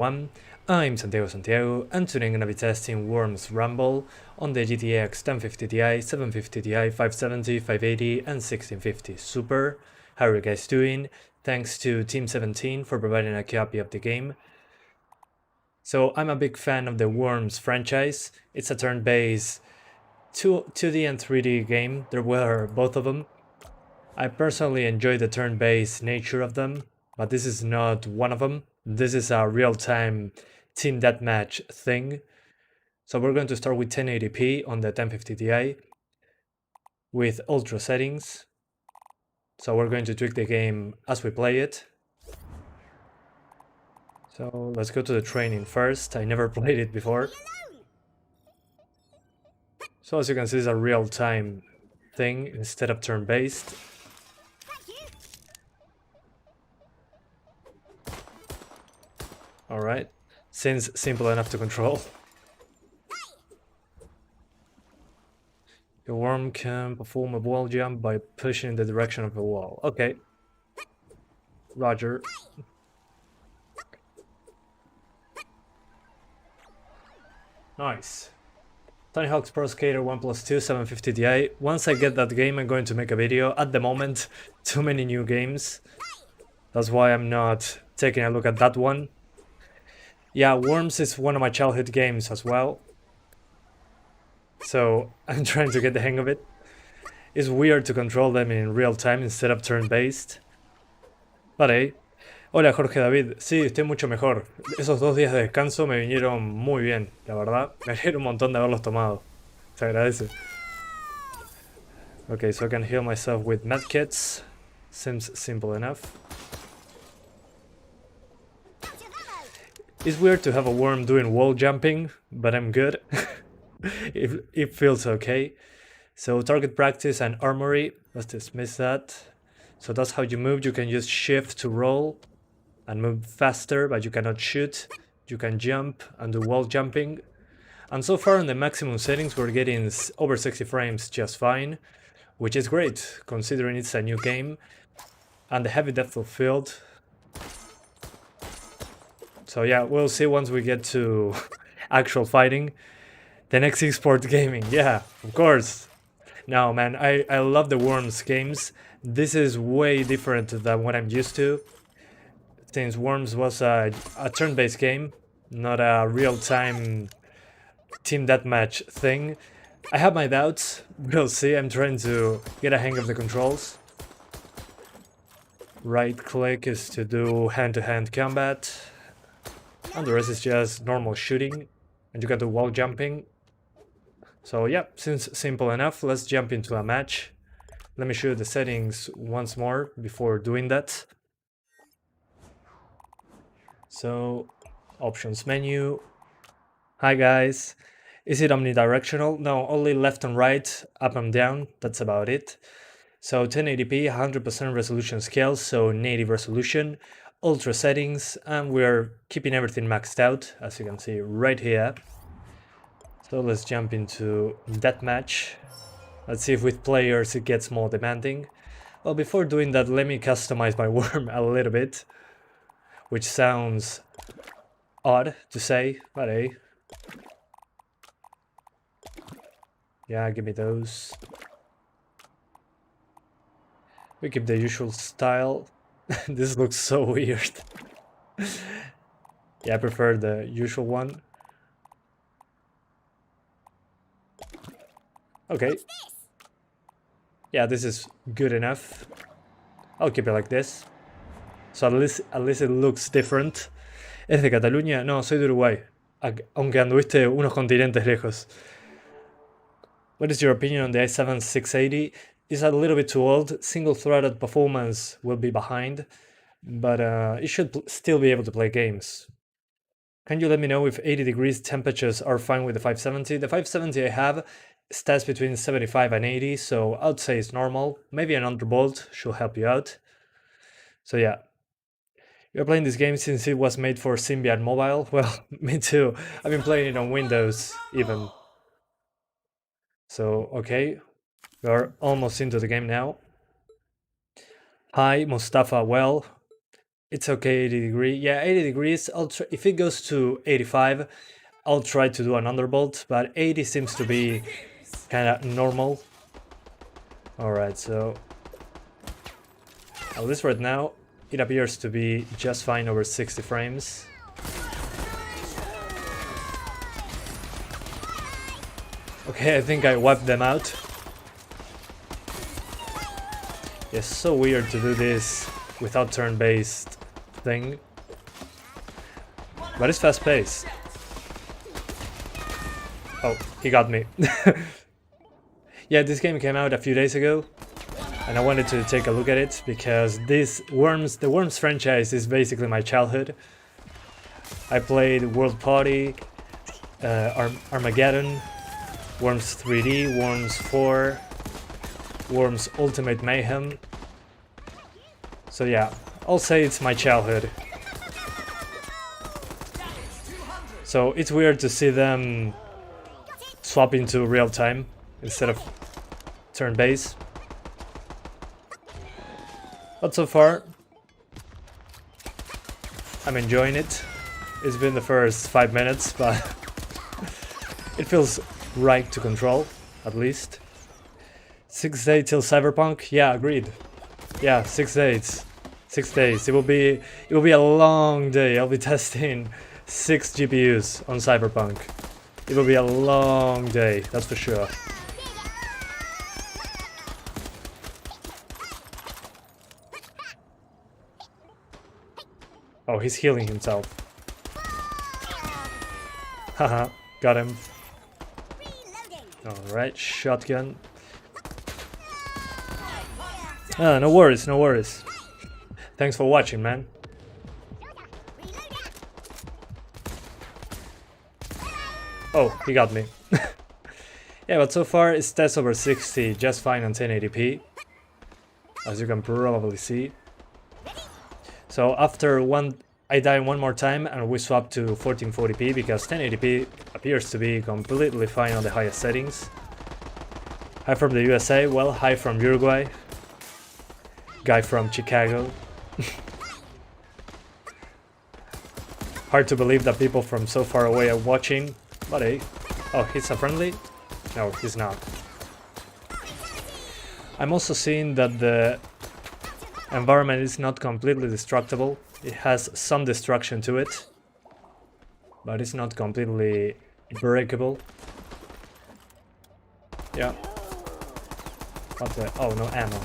One, I'm Santiago, and today I'm gonna be testing Worms Rumble on the GTX 1050 Ti, 750 Ti, 570, 580, and 1650 Super. How are you guys doing? Thanks to Team 17 for providing a copy of the game. So I'm a big fan of the Worms franchise. It's a turn-based 2D and 3D game. There were both of them. I personally enjoy the turn-based nature of them, but this is not one of them. This is a real-time team deathmatch thing. So we're going to start with 1080p on the 1050 Ti with Ultra Settings. So we're going to tweak the game as we play it. So let's go to the training first. I never played it before. So as you can see, it's a real-time thing instead of turn-based. Alright, seems simple enough to control. Your worm can perform a wall jump by pushing in the direction of the wall. Okay. Roger. Nice. Tony Hawk's Pro Skater 1+2 750 Ti. Once I get that game, I'm going to make a video. At the moment, too many new games. That's why I'm not taking a look at that one. Yeah, Worms is one of my childhood games as well. So I'm trying to get the hang of it. It's weird to control them in real time instead of turn-based. But hey. Hola Jorge David, sí, estoy mucho mejor. Esos 2 días de descanso me vinieron muy bien, la verdad. Me alegra un montón de haberlos tomado. Se agradece. Okay, so I can heal myself with medkits. Seems simple enough. It's weird to have a worm doing wall jumping, but I'm good. It feels okay. So target practice and armory, let's dismiss that. So that's how you move. You can use shift to roll and move faster, but you cannot shoot. You can jump and do wall jumping. And so far in the maximum settings we're getting over 60 frames just fine, which is great considering it's a new game. And the heavy depth of field. So yeah, we'll see once we get to actual fighting. The next esport gaming, yeah, of course. No man, I love the Worms games. This is way different than what I'm used to. Since Worms was a turn-based game, not a real-time team deathmatch thing. I have my doubts, we'll see. I'm trying to get a hang of the controls. Right click is to do hand-to-hand combat. And the rest is just normal shooting. And you can do wall jumping. So yeah, seems simple enough. Let's jump into a match. Let me show you the settings once more before doing that. So, options menu. Hi guys. Is it omnidirectional? No, only left and right, up and down, that's about it. So 1080p, 100% resolution scale, so native resolution, ultra settings, and we're keeping everything maxed out, as you can see right here. So let's jump into deathmatch. Let's see if with players it gets more demanding. Well, before doing that, let me customize my worm a little bit, which sounds odd to say, but hey. Yeah, give me those. We keep the usual style. This looks so weird. Yeah, I prefer the usual one. Okay. Yeah, this is good enough. I'll keep it like this. So at least it looks different. ¿Es de Cataluña? No, soy de Uruguay. Aunque anduviste unos continentes lejos. What is your opinion on the i7 680? It's a little bit too old. Single-threaded performance will be behind, but it should still be able to play games. Can you let me know if 80 degrees temperatures are fine with the 570? The 570 I have stats between 75 and 80, so I'd say it's normal. Maybe an underbolt should help you out. So yeah. You're playing this game since it was made for Symbian Mobile? Well, me too. I've been playing it on Windows even. So, okay. We're almost into the game now. Hi, Mustafa. Well, It's okay, 80 degree. Yeah, 80 degrees. If it goes to 85, I'll try to do an underbolt, but 80 seems to be kind of normal. Alright, so at least right now, it appears to be just fine over 60 frames. Okay, I think I wiped them out. It's so weird to do this without turn-based thing. But it's fast-paced. Oh, he got me. Yeah, this game came out a few days ago, and I wanted to take a look at it because the Worms franchise is basically my childhood. I played World Party, Armageddon, Worms 3D, Worms 4, Worms Ultimate Mayhem. So yeah, I'll say it's my childhood. So it's weird to see them swap into real time instead of turn-based. But so far, I'm enjoying it. It's been the first 5 minutes, but it feels right to control, at least. 6 days till Cyberpunk? Yeah, agreed. Yeah, 6 days. 6 days. It will be a long day. I'll be testing 6 GPUs on Cyberpunk. It will be a long day, that's for sure. Oh, he's healing himself. Haha, got him. Alright, shotgun. Ah, no worries, no worries. Thanks for watching, man. Oh, he got me. Yeah, but so far it's tests over 60 just fine on 1080p, as you can probably see. So after I die one more time and we swap to 1440p because 1080p appears to be completely fine on the highest settings. Hi from the USA, well, hi from Uruguay. Guy from Chicago. Hard to believe that people from so far away are watching, but hey. Oh, he's a friendly? No, he's not. I'm also seeing that the environment is not completely destructible. It has some destruction to it, but it's not completely breakable. Yeah. What the? Oh, no ammo.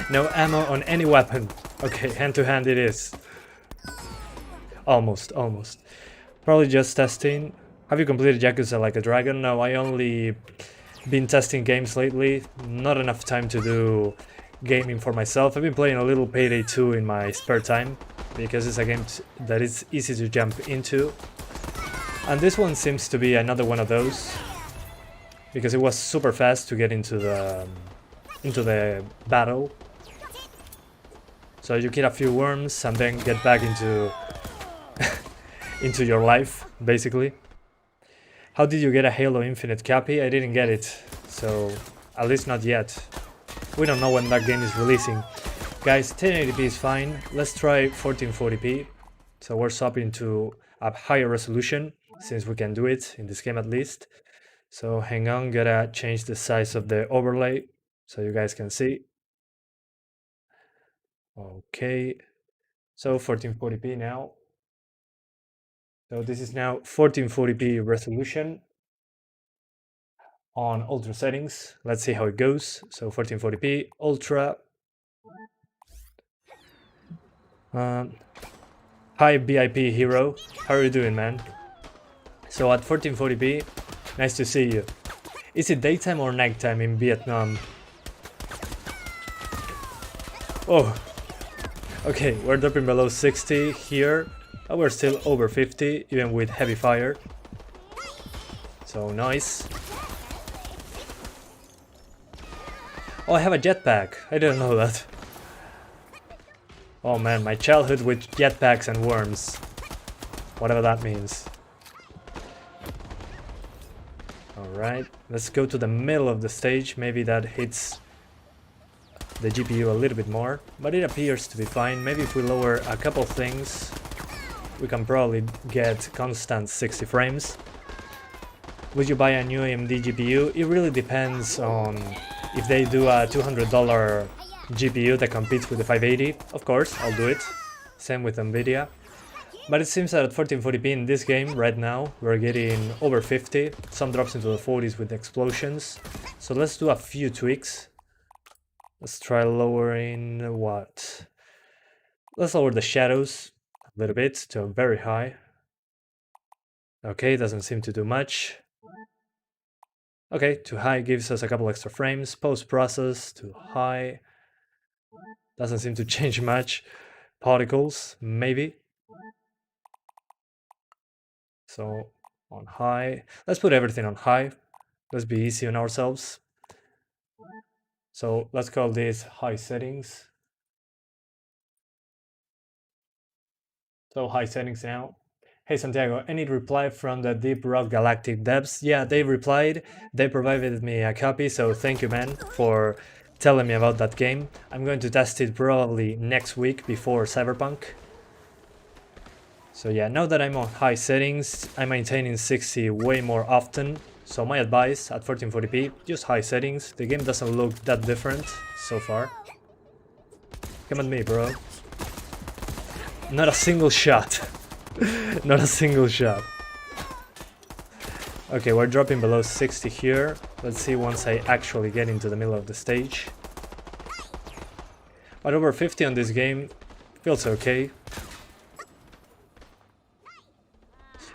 No ammo on any weapon. Okay, hand to hand it is. Almost, almost. Probably just testing. Have you completed Yakuza Like a Dragon? No, I only been testing games lately. Not enough time to do gaming for myself. I've been playing a little Payday 2 in my spare time because it's a game that is easy to jump into. And this one seems to be another one of those because it was super fast to get into the battle. So you kill a few worms and then get back into into your life, basically. How did you get a Halo Infinite copy? I didn't get it, so at least not yet. We don't know when that game is releasing. Guys, 1080p is fine. Let's try 1440p. So we're swapping to a higher resolution, since we can do it in this game at least. So hang on, gotta change the size of the overlay so you guys can see. Okay, so 1440p now. So this is now 1440p resolution on Ultra Settings. Let's see how it goes. So 1440p, Ultra. Hi BIP Hero, how are you doing, man? So at 1440p, nice to see you. Is it daytime or nighttime in Vietnam? Oh, okay, we're dropping below 60 here, but we're still over 50, even with heavy fire. So nice. Oh, I have a jetpack. I didn't know that. Oh man, my childhood with jetpacks and worms. Whatever that means. Alright, let's go to the middle of the stage. Maybe that hits the GPU a little bit more, but it appears to be fine. Maybe if we lower a couple things, we can probably get constant 60 frames. Would you buy a new AMD GPU? It really depends on if they do a $200 GPU that competes with the 580. Of course, I'll do it. Same with Nvidia. But it seems that at 1440p in this game right now, we're getting over 50. Some drops into the 40s with explosions. So let's do a few tweaks. Let's try lowering what? Let's lower the shadows a little bit to very high. Okay, doesn't seem to do much. Okay, too high gives us a couple extra frames. Post-process, too high. Doesn't seem to change much. Particles, maybe. So, on high. Let's put everything on high. Let's be easy on ourselves. So, let's call this high settings. So, high settings now. Hey Santiago, any reply from the Deep Rock Galactic devs? Yeah, they replied. They provided me a copy, so thank you, man, for telling me about that game. I'm going to test it probably next week before Cyberpunk. So yeah, now that I'm on high settings, I'm maintaining 60 way more often. So my advice at 1440p, use high settings. The game doesn't look that different so far. Come at me, bro. Not a single shot. Not a single shot. Okay, we're dropping below 60 here. Let's see once I actually get into the middle of the stage. But over 50 on this game feels okay.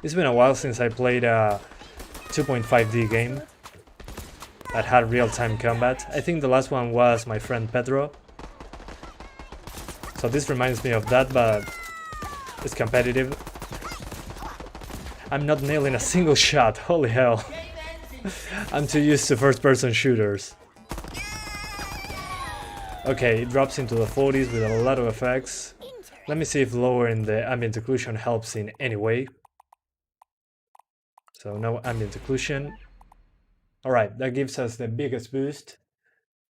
It's been a while since I played a 2.5D game that had real-time combat. I think the last one was my friend Pedro. So this reminds me of that, but it's competitive. I'm not nailing a single shot, holy hell. I'm too used to first-person shooters. Okay, it drops into the 40s with a lot of effects. Let me see if lowering the ambient occlusion helps in any way. So no ambient occlusion. Alright, that gives us the biggest boost.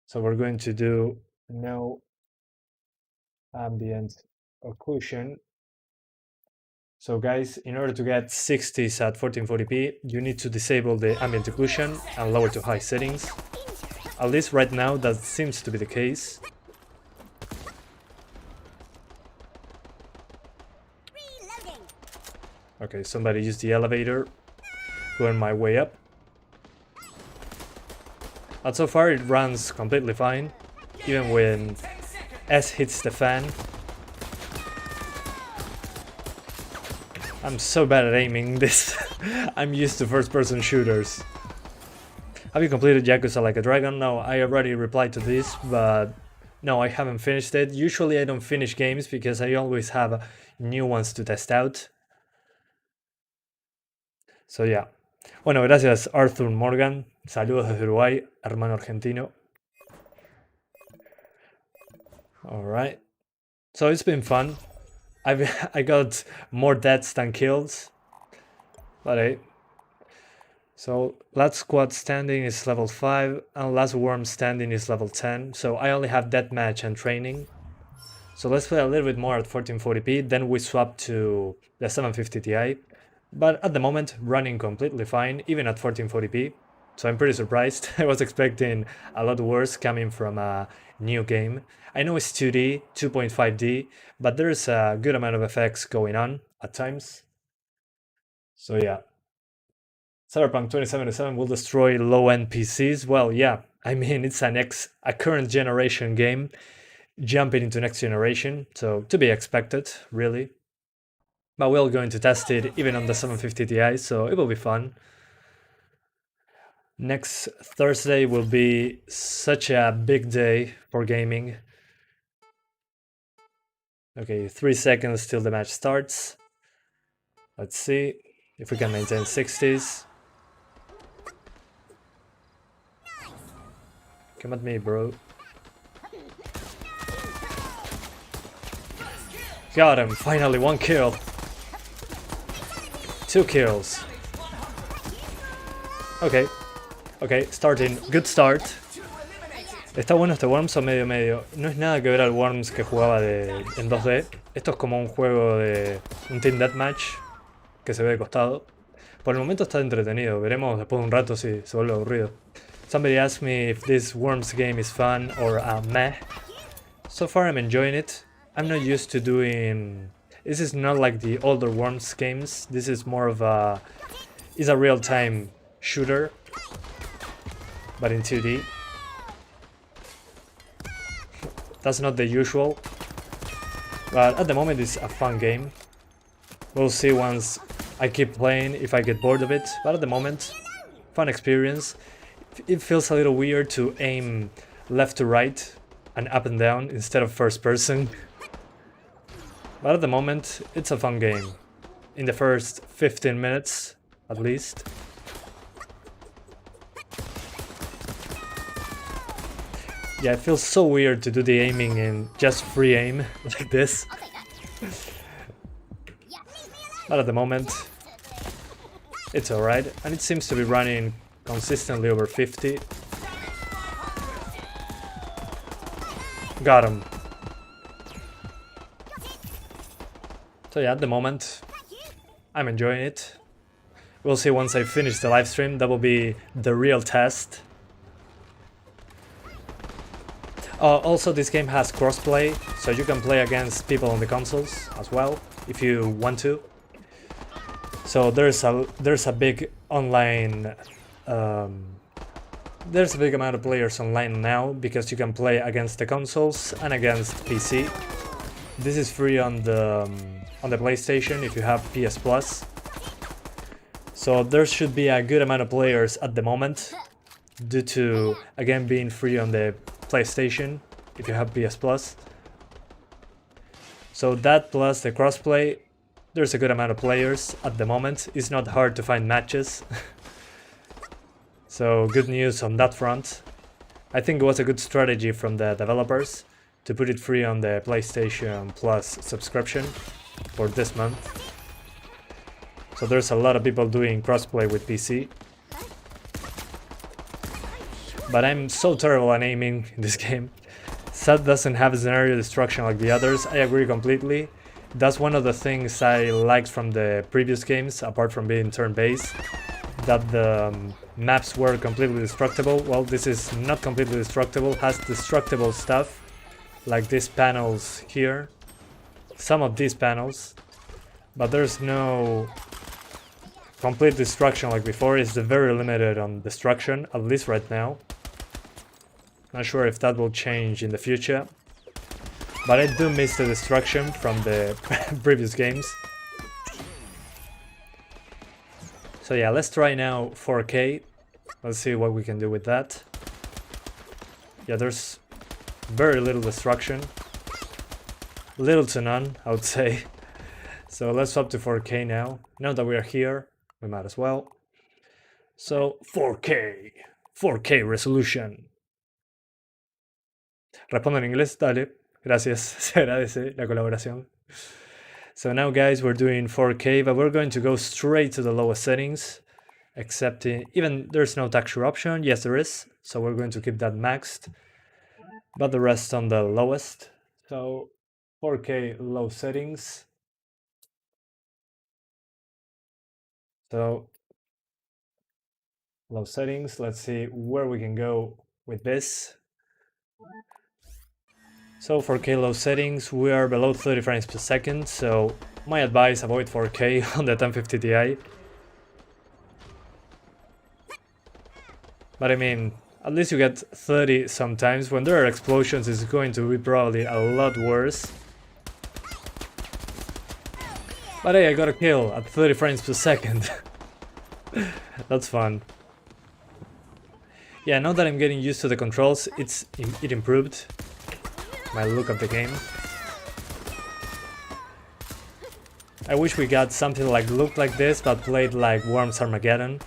So we're going to do no ambient occlusion. So guys, in order to get 60s at 1440p, you need to disable the ambient occlusion and lower to high settings. At least right now that seems to be the case. Okay, somebody used the elevator. Going my way up. But so far it runs completely fine, even when S hits the fan. I'm so bad at aiming this. I'm used to first-person shooters. Have you completed Yakuza Like a Dragon? No, I already replied to this, but no, I haven't finished it. Usually I don't finish games because I always have new ones to test out. So yeah. Bueno, gracias Arthur Morgan. Saludos desde Uruguay, hermano argentino. Alright. So it's been fun. I got more deaths than kills. But hey. So last squad standing is level 5 and last worm standing is level 10. So I only have deathmatch and training. So let's play a little bit more at 1440p, then we swap to the 750 Ti. But at the moment, running completely fine, even at 1440p. So I'm pretty surprised. I was expecting a lot worse coming from a new game. I know it's 2D, 2.5D, but there's a good amount of effects going on at times. So yeah. Cyberpunk 2077 will destroy low-end PCs. Well, yeah, I mean, it's a current generation game jumping into next generation, so to be expected, really. But we're going to test it even on the 750 Ti, so it will be fun. Next Thursday will be such a big day for gaming. Okay, 3 seconds till the match starts. Let's see if we can maintain 60s. Come at me, bro. Got him, finally 1 kill. 2 kills. Okay, starting, good start. Está bueno este Worms o medio medio. No es nada que ver al Worms que jugaba en 2D. Esto es como un juego de un Team Deathmatch que se ve de costado. Por el momento está entretenido. Veremos después de un rato si se vuelve aburrido. Somebody asked me if this Worms game is fun or meh. So far I'm enjoying it. I'm not used to doing... This is not like the older Worms games. This is more of a... It's a real-time shooter, but in 2D. That's not the usual, but at the moment it's a fun game. We'll see once I keep playing if I get bored of it, but at the moment, fun experience. It feels a little weird to aim left to right and up and down instead of first person. But at the moment, it's a fun game. In the first 15 minutes, at least. Yeah, it feels so weird to do the aiming in just free aim, like this. But at the moment, it's alright, and it seems to be running consistently over 50. Got him. So yeah, at the moment, I'm enjoying it. We'll see once I finish the live stream, that will be the real test. Also, this game has crossplay, so you can play against people on the consoles as well, if you want to. So there's a big online, there's a big amount of players online now because you can play against the consoles and against PC. This is free on the PlayStation if you have PS Plus. So there should be a good amount of players at the moment, due to again being free on the PlayStation if you have PS Plus. So that plus the crossplay, there's a good amount of players at the moment. It's not hard to find matches. So good news on that front. I think it was a good strategy from the developers to put it free on the PlayStation Plus subscription for this month. So there's a lot of people doing crossplay with PC. But I'm so terrible at aiming in this game. SAT doesn't have scenario destruction like the others. I agree completely. That's one of the things I liked from the previous games, apart from being turn-based, that the maps were completely destructible. Well, this is not completely destructible, has destructible stuff, like these panels here, some of these panels, but there's no complete destruction like before. It's very limited on destruction, at least right now. Not sure if that will change in the future, but I do miss the destruction from the previous games. So yeah, let's try now 4K. Let's see what we can do with that. Yeah, there's very little destruction. Little to none, I would say. So let's swap to 4K now. Now that we are here, we might as well. So 4K. 4K resolution. Respondo en inglés, dale. Gracias, se agradece la colaboración. So now guys, we're doing 4K, but we're going to go straight to the lowest settings. Except even there's no texture option. Yes, there is. So we're going to keep that maxed. But the rest on the lowest. So 4K low settings. So low settings. Let's see where we can go with this. So 4K low settings, we are below 30 frames per second, so my advice, avoid 4K on the 1050 Ti. But I mean, at least you get 30 sometimes. When there are explosions, it's going to be probably a lot worse. But hey, I got a kill at 30 frames per second. That's fun. Yeah, now that I'm getting used to the controls, it improved my look of the game. I wish we got something like looked like this but played like Worms Armageddon,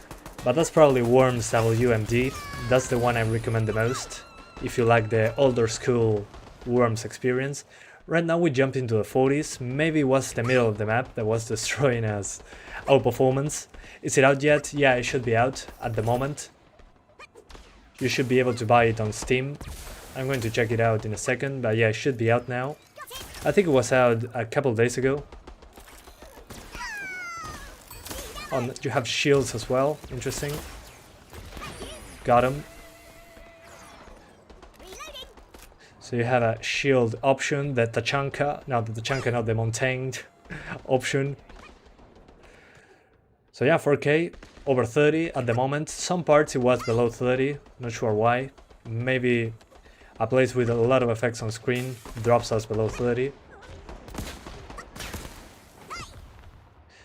but that's probably Worms WMD. That's the one I recommend the most if you like the older school Worms experience. Right now we jump into the 40s. Maybe it was the middle of the map that was destroying us our performance. Is it out yet? Yeah, it should be out at the moment. You should be able to buy it on Steam. I'm going to check it out in a second, but yeah, it should be out now. I think it was out a couple days ago. Oh, you have shields as well. Interesting. Got him. So you have a shield option, the Tachanka, not the Montaigne option. So yeah, 4K, over 30 at the moment. Some parts it was below 30, not sure why. Maybe a place with a lot of effects on screen drops us below 30.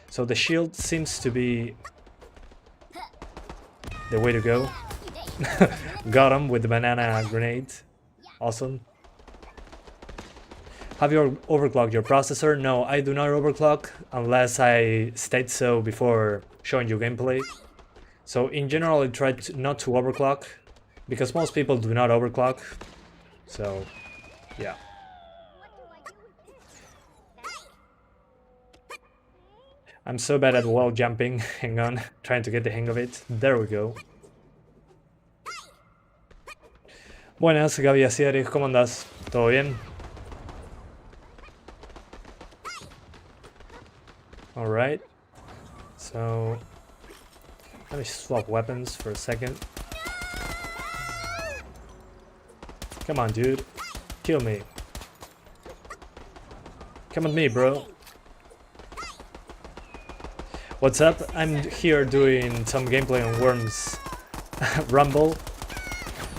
So the shield seems to be the way to go. Got him with the banana grenade. Awesome. Have you overclocked your processor? No, I do not overclock unless I state so before showing you gameplay. So in general I try not to overclock because most people do not overclock. So yeah. I'm so bad at wall jumping. Hang on, trying to get the hang of it. There we go. Buenas, Gaby Asieres, ¿cómo andás? ¿Todo bien? Alright. So let me swap weapons for a second. Come on, dude. Kill me. Come at me, bro. What's up? I'm here doing some gameplay on Worms Rumble,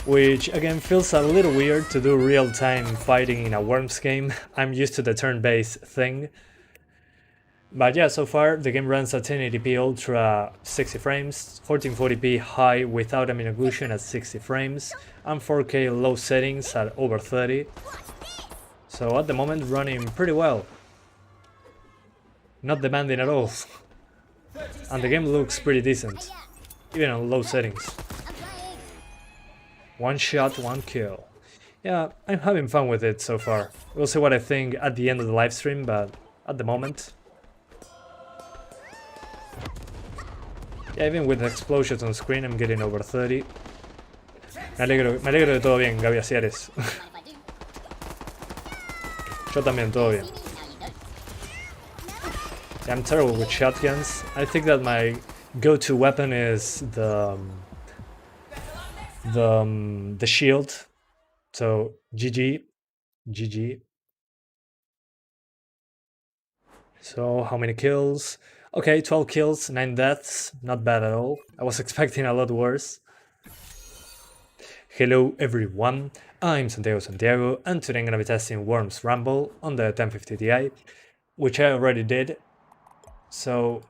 which again feels a little weird to do real-time fighting in a Worms game. I'm used to the turn-based thing. But yeah, so far the game runs at 1080p Ultra 60 frames, 1440p high without ambient occlusion at 60 frames, and 4K low settings at over 30. So at the moment running pretty well. Not demanding at all. And the game looks pretty decent, even on low settings. One shot, one kill. Yeah, I'm having fun with it so far. We'll see what I think at the end of the live stream, but at the moment... Yeah, even with explosions on screen, I'm getting over 30. Me alegro de todo bien, Gaby Asiares. Yo también, todo bien. Yeah, I'm terrible with shotguns. I think that my go-to weapon is the shield. So GG. So how many kills? Okay, 12 kills, 9 deaths. Not bad at all. I was expecting a lot worse. Hello everyone, I'm Santiago, and today I'm gonna be testing Worms Rumble on the 1050 Ti, which I already did. So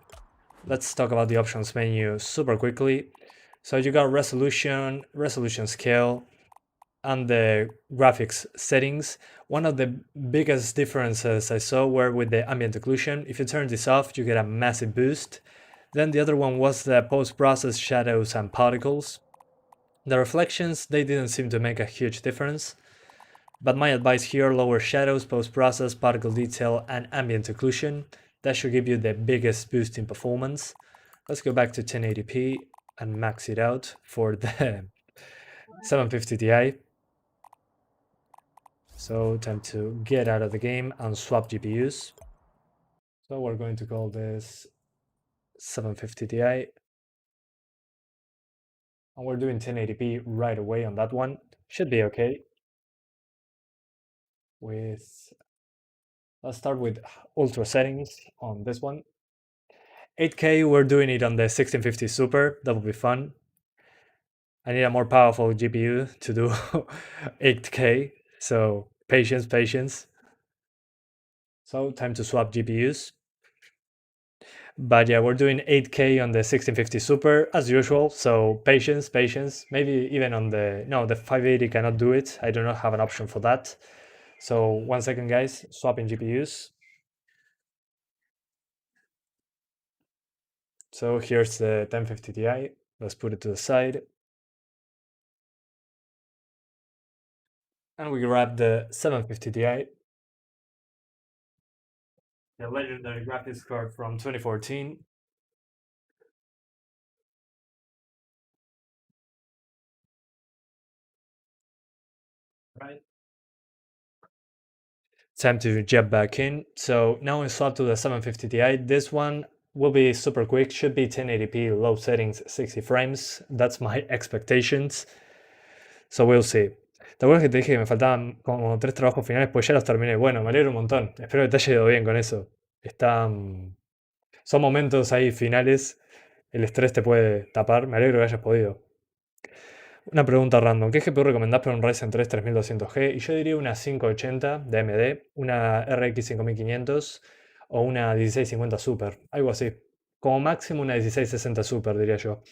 let's talk about the options menu super quickly. So you got resolution scale, and the graphics settings. One of the biggest differences I saw were with the ambient occlusion. If you turn this off, you get a massive boost. Then the other one was the post-process shadows and particles. The reflections, they didn't seem to make a huge difference. But my advice here, lower shadows, post-process, particle detail, and ambient occlusion. That should give you the biggest boost in performance. Let's go back to 1080p and max it out for the 750 Ti. So time to get out of the game and swap GPUs. So we're going to call this 750 Ti. And we're doing 1080p right away on that one. Should be okay. Let's start with Ultra Settings on this one. 8K, we're doing it on the 1650 Super. That would be fun. I need a more powerful GPU to do 8K. So patience. So time to swap GPUs. But yeah, we're doing 8K on the 1650 Super as usual, so patience. Maybe even on the 580 cannot do it. I do not have an option for that. So 1 second, guys, swapping GPUs. So here's the 1050 Ti. Let's put it to the side. And we grab the 750 Ti. The legendary graphics card from 2014. Right. Time to jump back in. So now we swap to the 750 Ti. This one will be super quick, should be 1080p, low settings, 60 frames. That's my expectations. So we'll see. ¿Te acuerdas que te dije que me faltaban como 3 trabajos finales? Pues ya los terminé. Bueno, me alegro un montón. Espero que te haya ido bien con eso. Son momentos ahí finales. El estrés te puede tapar. Me alegro que hayas podido. Una pregunta random. ¿Qué GPU recomendás para un Ryzen 3 3200G? Y yo diría una 580 de AMD, una RX 5500 o una 1650 Super. Algo así. Como máximo una 1660 Super, diría yo.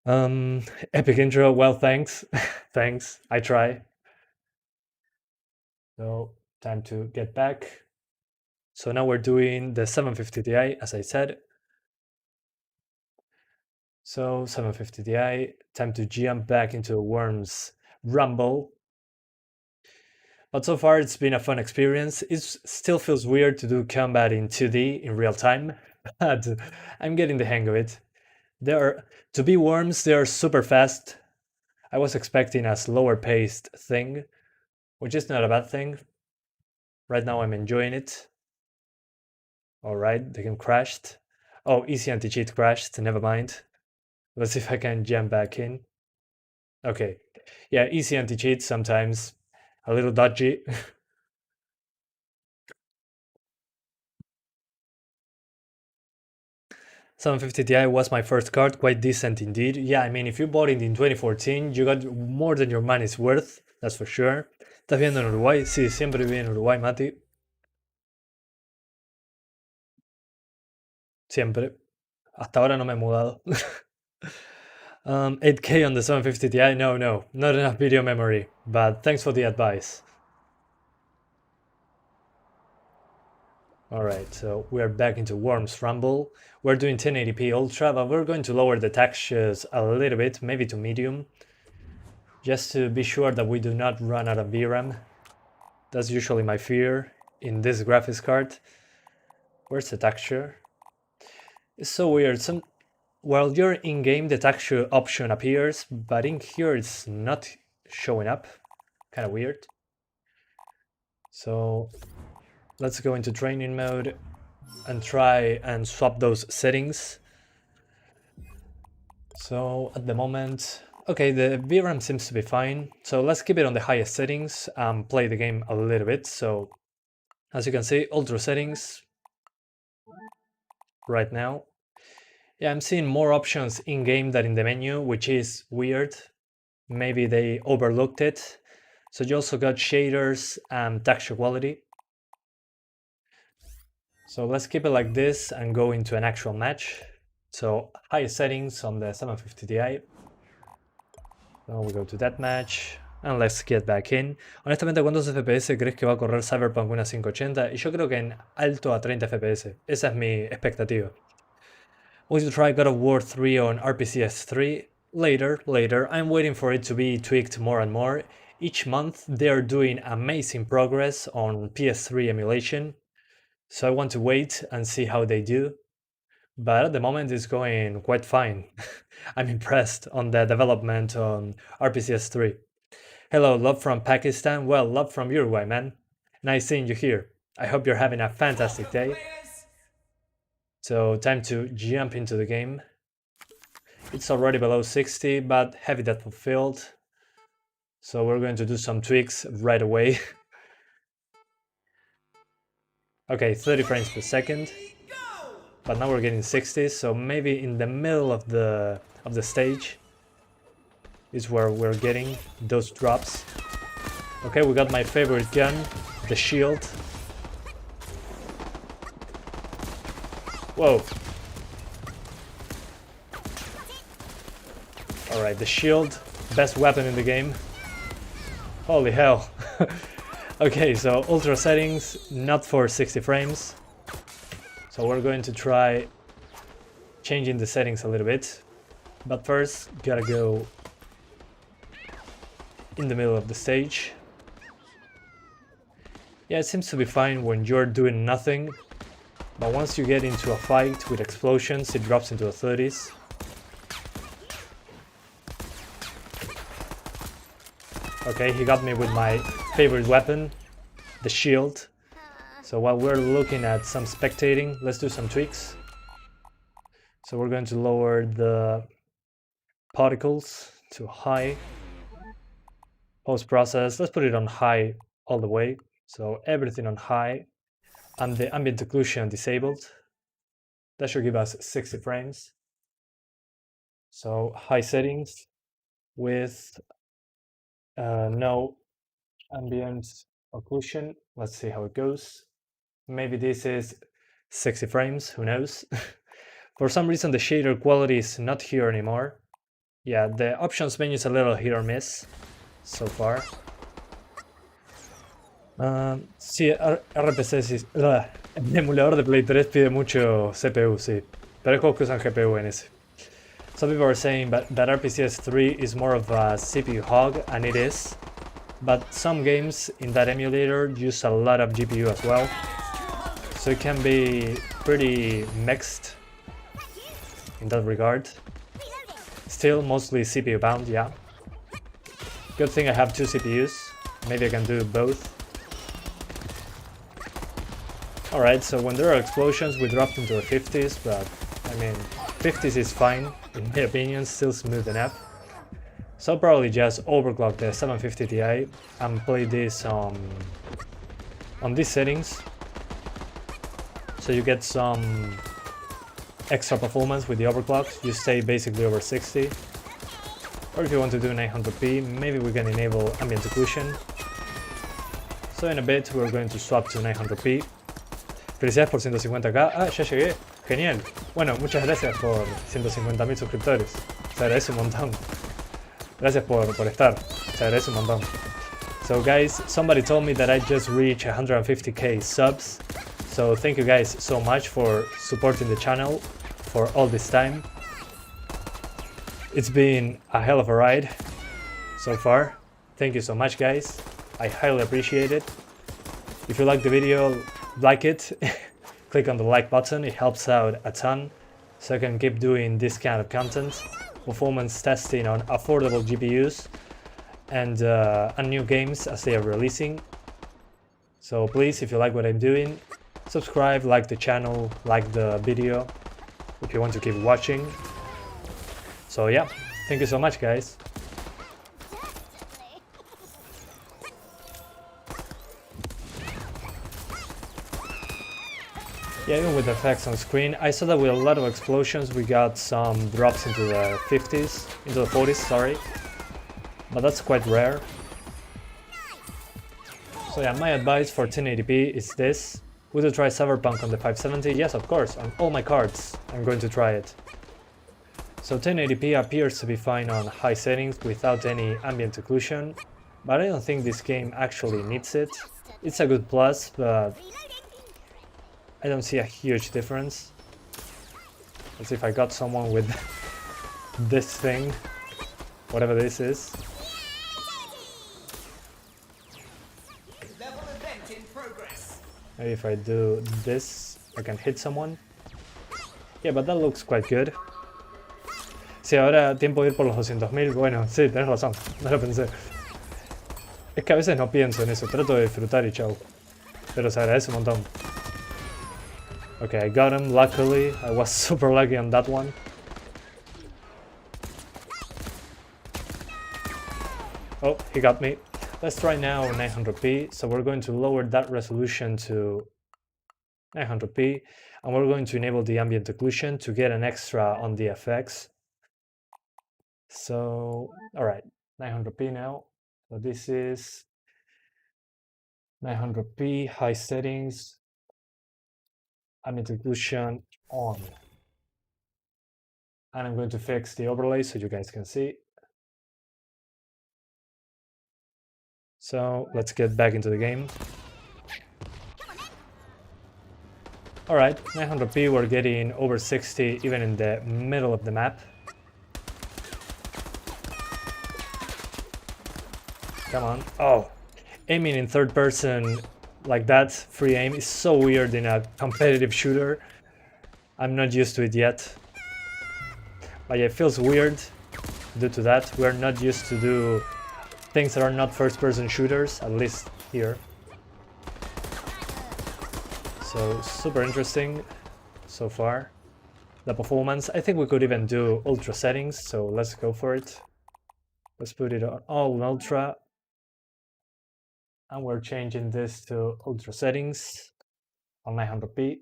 Epic intro. Well, thanks. Thanks. I try. So, time to get back. So now we're doing the 750 Ti, as I said. So 750 Ti, time to jump back into Worms Rumble. But so far it's been a fun experience. It still feels weird to do combat in 2D in real time, but I'm getting the hang of it. To be Worms, they are super fast. I was expecting a slower paced thing, which is not a bad thing. Right now I'm enjoying it. Alright, the game crashed. Oh, easy anti-cheat crashed, never mind. Let's see if I can jump back in. Okay. Yeah, easy anti-cheat sometimes. A little dodgy. $750 Ti was my first card, quite decent indeed. Yeah, I mean, if you bought it in 2014, you got more than your money's worth, that's for sure. ¿Estás viendo en Uruguay? Sí, siempre viví en Uruguay, Mati. Siempre. Hasta ahora no me he mudado. 8K on the 750 Ti? No, not enough video memory, but thanks for the advice. Alright, so we're back into Worms Rumble. We're doing 1080p Ultra, but we're going to lower the textures a little bit, maybe to medium, just to be sure that we do not run out of VRAM. That's usually my fear in this graphics card. Where's the texture? It's so weird. While you're in-game, the texture option appears, but in here it's not showing up. Kind of weird. So let's go into training mode and try and swap those settings. So at the moment, okay, the VRAM seems to be fine. So let's keep it on the highest settings and play the game a little bit. So as you can see, Ultra Settings right now. Yeah, I'm seeing more options in-game than in the menu, which is weird. Maybe they overlooked it. So you also got shaders and texture quality. So let's keep it like this and go into an actual match. So highest settings on the 750 Ti. Now we go to that match. And let's get back in. Honestamente, ¿cuántos FPS crees que va a correr Cyberpunk una 580? Y yo creo que en alto a 30 FPS. Esa es mi expectativa. Will you try God of War 3 on RPCS 3? Later. I'm waiting for it to be tweaked more and more. Each month they are doing amazing progress on PS3 emulation. So I want to wait and see how they do. But at the moment it's going quite fine. I'm impressed on the development on RPCS 3. Hello, love from Pakistan. Well, love from Uruguay, man. Nice seeing you here. I hope you're having a fantastic day. So time to jump into the game. It's already below 60, but heavy depth of field. So we're going to do some tweaks right away. Okay, 30 frames per second. But now we're getting 60, so maybe in the middle of the stage is where we're getting those drops. Okay, we got my favorite gun, the shield. Whoa. Alright, the shield, best weapon in the game. Holy hell. Okay, so Ultra Settings, not for 60 frames. So we're going to try changing the settings a little bit. But first, gotta go in the middle of the stage. Yeah, it seems to be fine when you're doing nothing. But once you get into a fight with explosions, it drops into the 30s. Okay, he got me with my favorite weapon, the shield. So while we're looking at some spectating, let's do some tweaks. So we're going to lower the particles to high. Post-process, let's put it on high all the way. So everything on high, and the ambient occlusion disabled. That should give us 60 frames. So high settings with no ambient occlusion. Let's see how it goes. Maybe this is 60 frames, who knows? For some reason the shader quality is not here anymore. Yeah, the options menu is a little hit or miss so far. Sí, RPC sí. El emulador de Play 3 pide mucho CPU, sí. Pero hay juegos que usan GPU en ese. Some people are saying that RPCS 3 is more of a CPU hog, and it is. But some games in that emulator use a lot of GPU as well. So it can be pretty mixed in that regard. Still mostly CPU bound, yeah. Good thing I have 2 CPUs. Maybe I can do both. Alright, so when there are explosions we dropped into the 50s, but I mean 50s is fine, in my opinion, still smooth enough. So I'll probably just overclock the 750 Ti and play this on these settings, so you get some extra performance with the overclock. You stay basically over 60. Or if you want to do 900p, maybe we can enable ambient occlusion. So in a bit we're going to swap to 900p. Felicidades por 150k. Ah, ya llegué. Genial. Bueno, muchas gracias por 150.000 suscriptores. Se agradece un montón. Gracias por estar. Se agradece un montón. So guys, somebody told me that I just reached 150k subs. So thank you guys so much for supporting the channel for all this time. It's been a hell of a ride so far. Thank you so much guys. I highly appreciate it. If you like the video, like it. Click on the like button, it helps out a ton, so I can keep doing this kind of content, performance testing on affordable GPUs and new games as they are releasing. So please, if you like what I'm doing, subscribe, like the channel, like the video if you want to keep watching. So yeah, thank you so much guys. Yeah, even with the effects on screen, I saw that with a lot of explosions we got some drops into the 50s, into the 40s, sorry. But that's quite rare. So yeah, my advice for 1080p is this. Would you try Cyberpunk on the 570? Yes, of course, on all my cards I'm going to try it. So 1080p appears to be fine on high settings without any ambient occlusion, but I don't think this game actually needs it. It's a good plus, but I don't see a huge difference. Let's see if I got someone with this thing, whatever this is. Maybe if I do this, I can hit someone. Yeah, but that looks quite good. Sí, ahora tiempo de ir por los 200.000. Bueno, sí, tenés razón, no lo pensé. Es que a veces no pienso en eso, trato de disfrutar y chau. Pero se agradece un montón. Okay, I got him, luckily. I was super lucky on that one. Oh, he got me. Let's try now 900p. So we're going to lower that resolution to 900p. And we're going to enable the ambient occlusion to get an extra on the FX. So, alright, 900p now. So this is 900p, high settings. Ambient occlusion on, and I'm going to fix the overlay so you guys can see. So let's get back into the game. Alright, 900p, we're getting over 60 even in the middle of the map. Come on. Oh, aiming in third person like that, free aim, is so weird in a competitive shooter. I'm not used to it yet. But yeah, it feels weird due to that. We're not used to do things that are not first-person shooters, at least here. So super interesting so far. The performance, I think we could even do ultra settings, so let's go for it. Let's put it on all ultra. And we're changing this to ultra settings on 900p.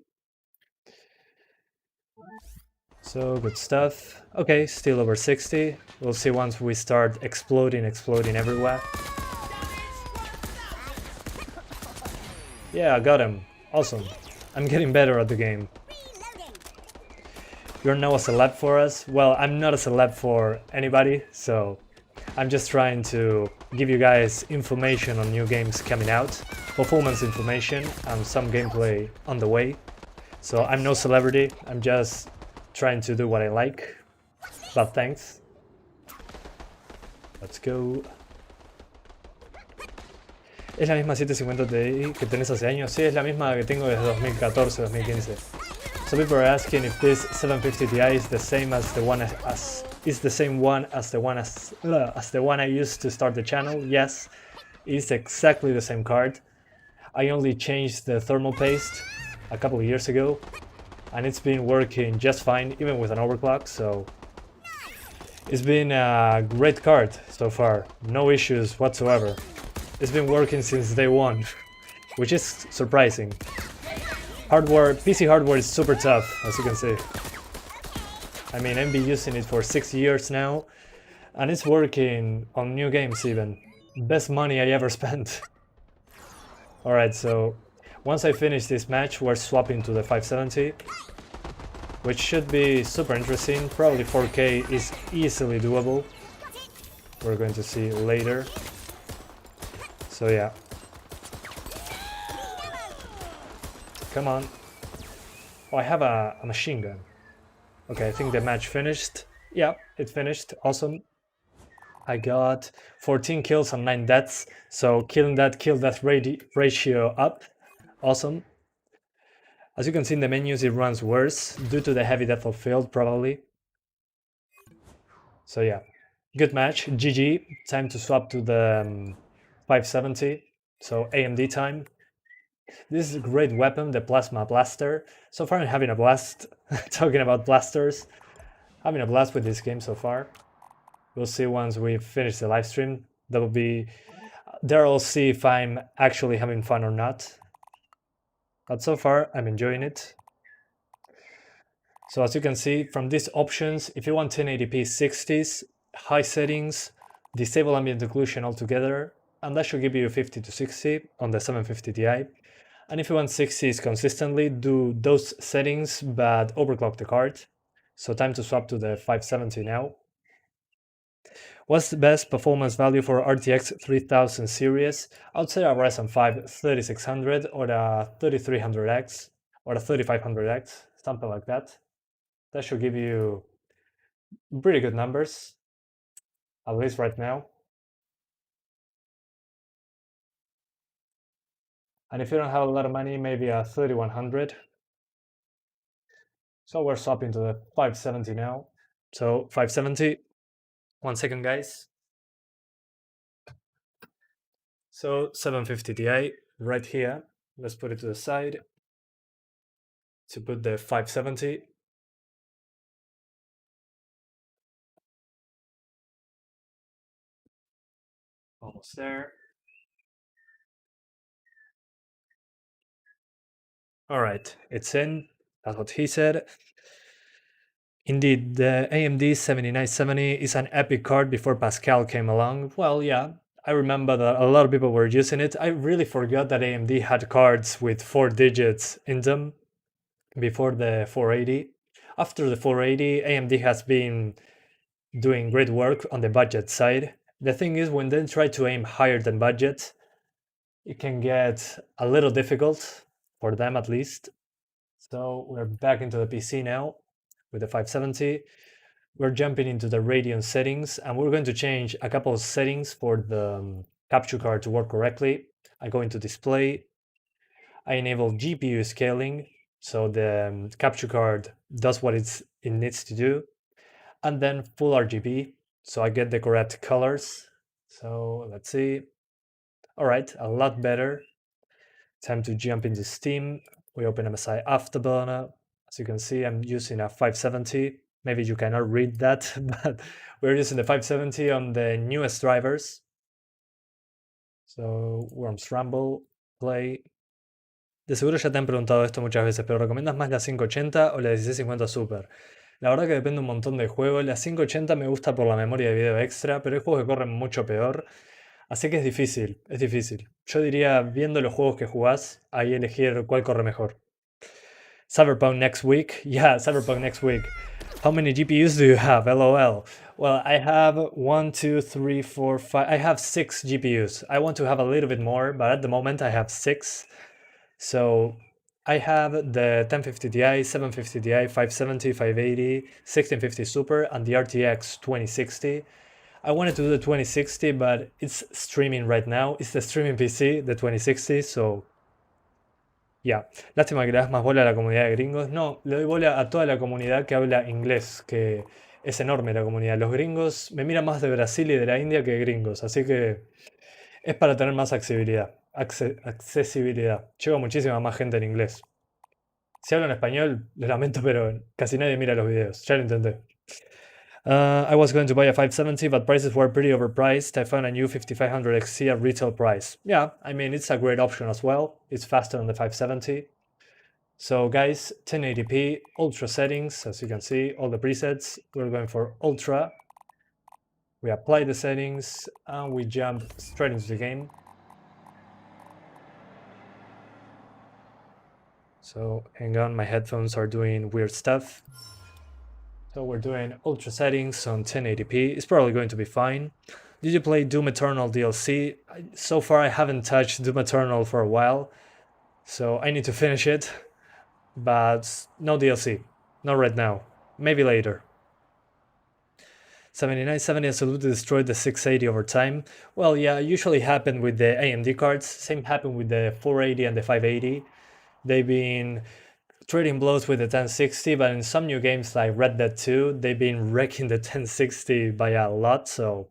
So good stuff. Okay, still over 60. We'll see once we start exploding everywhere. Yeah, I got him. Awesome. I'm getting better at the game. You're now a celeb for us? Well, I'm not a celeb for anybody, so I'm just trying to give you guys information on new games coming out, performance information, and some gameplay on the way. So I'm no celebrity, I'm just trying to do what I like. But thanks. Let's go. ¿Es la misma 750 Ti que tenés hace años? Sí, es la misma que tengo desde 2014, 2015. So people are asking if this 750 Ti is the same as the one as the one I used to start the channel. Yes, it's exactly the same card. I only changed the thermal paste a couple of years ago, and it's been working just fine, even with an overclock. So it's been a great card so far, no issues whatsoever. It's been working since day one, which is surprising. Hardware, PC hardware is super tough, as you can see. I mean, I've been using it for 6 years now, and it's working on new games even. Best money I ever spent. Alright, so once I finish this match, we're swapping to the 570, which should be super interesting. Probably 4K is easily doable. We're going to see later. So yeah. Come on. Oh, I have a machine gun. Okay, I think the match finished. Yeah, it finished. Awesome. I got 14 kills and 9 deaths. So kill death ratio up. Awesome. As you can see in the menus, it runs worse due to the heavy depth of field, probably. So yeah, good match. GG. Time to swap to the 570. So AMD time. This is a great weapon, the Plasma Blaster. So far I'm having a blast talking about blasters. Having a blast with this game so far. We'll see once we finish the live stream. There I'll see if I'm actually having fun or not. But so far I'm enjoying it. So as you can see from these options, if you want 1080p 60s, high settings, disable ambient occlusion altogether, and that should give you 50 to 60 on the 750 Ti. And if you want 60s consistently, do those settings but overclock the card. So time to swap to the 570 now. What's the best performance value for RTX 3000 series? I would say a Ryzen 5 3600 or a 3300X or a 3500X, something like that. That should give you pretty good numbers, at least right now. And if you don't have a lot of money, maybe a 3100. So we're swapping to the 570 now. So 570, 1 second guys. So 750 Ti right here. Let's put it to the side to put the 570. Almost there. All right, it's in. That's what he said. Indeed, the AMD 7970 is an epic card before Pascal came along. Well, yeah, I remember that a lot of people were using it. I really forgot that AMD had cards with 4 digits in them before the 480. After the 480, AMD has been doing great work on the budget side. The thing is, when they try to aim higher than budget, it can get a little difficult, for them at least. So we're back into the PC now with the 570. We're jumping into the Radeon settings, and we're going to change a couple of settings for the capture card to work correctly. I go into display. I enable GPU scaling, so the capture card does what it needs to do. And then full RGB, so I get the correct colors. So let's see. All right, a lot better. Time to jump into Steam. We open MSI Afterburner. As you can see, I'm using a 570. Maybe you cannot read that, but we're using the 570 on the newest drivers. So, Worms Rumble, Play. De seguro ya te han preguntado esto muchas veces, pero ¿recomiendas más la 580 o la 1650 Super? La verdad que depende un montón del juego. La 580 me gusta por la memoria de video extra, pero hay juegos que corren mucho peor. Así que es difícil, es difícil. Yo diría, viendo los juegos que jugás, ahí elegir cuál corre mejor. Cyberpunk next week? Yeah, Cyberpunk next week. How many GPUs do you have? LOL. Well, I have 1, 2, 3, 4, 5. I have 6 GPUs. I want to have a little bit more, but at the moment I have 6. So I have the 1050 Ti, 750 Ti, 570, 580, 1650 Super, and the RTX 2060. I wanted to do the 2060, but it's streaming right now. It's the streaming PC, the 2060, so yeah. Lástima que le das más bola a la comunidad de gringos. No, le doy bola a toda la comunidad que habla inglés, que es enorme la comunidad. Los gringos me miran más de Brasil y de la India que gringos, así que es para tener más accesibilidad. Llega muchísima más gente en inglés. Si hablo en español, lo lamento, pero casi nadie mira los videos. Ya lo intenté. I was going to buy a 570, but prices were pretty overpriced. I found a new 5500 XT at retail price. Yeah, I mean, it's a great option as well. It's faster than the 570. So guys, 1080p, ultra settings, as you can see, all the presets. We're going for ultra. We apply the settings and we jump straight into the game. So hang on, my headphones are doing weird stuff. So we're doing ultra settings on 1080p. It's probably going to be fine. Did you play Doom Eternal DLC? So far I haven't touched Doom Eternal for a while, so I need to finish it. But no DLC. Not right now. Maybe later. 7970 absolutely destroyed the 680 over time. Well, yeah, usually happened with the AMD cards. Same happened with the 480 and the 580. They've been trading blows with the 1060, but in some new games like Red Dead 2, they've been wrecking the 1060 by a lot, so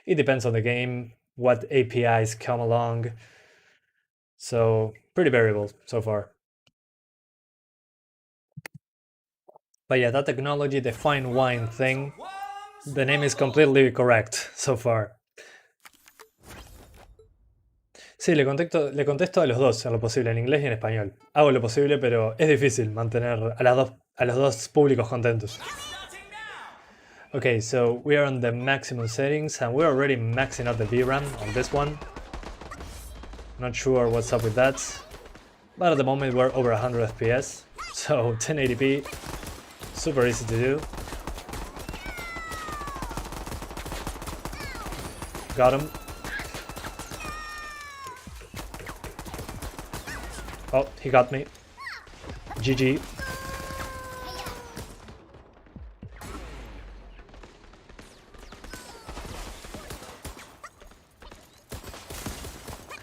it depends on the game, what APIs come along. So pretty variable so far. But yeah, that technology, the fine wine thing, the name is completely correct so far. Sí, le contesto a los dos en lo posible, en inglés y en español. Hago lo posible, pero es difícil mantener a los dos públicos contentos. Okay, so we are on the maximum settings and we're already maxing out the VRAM on this one. Not sure what's up with that, but at the moment we're over 100 FPS, so 1080p, super easy to do. Got him. Oh, he got me. GG.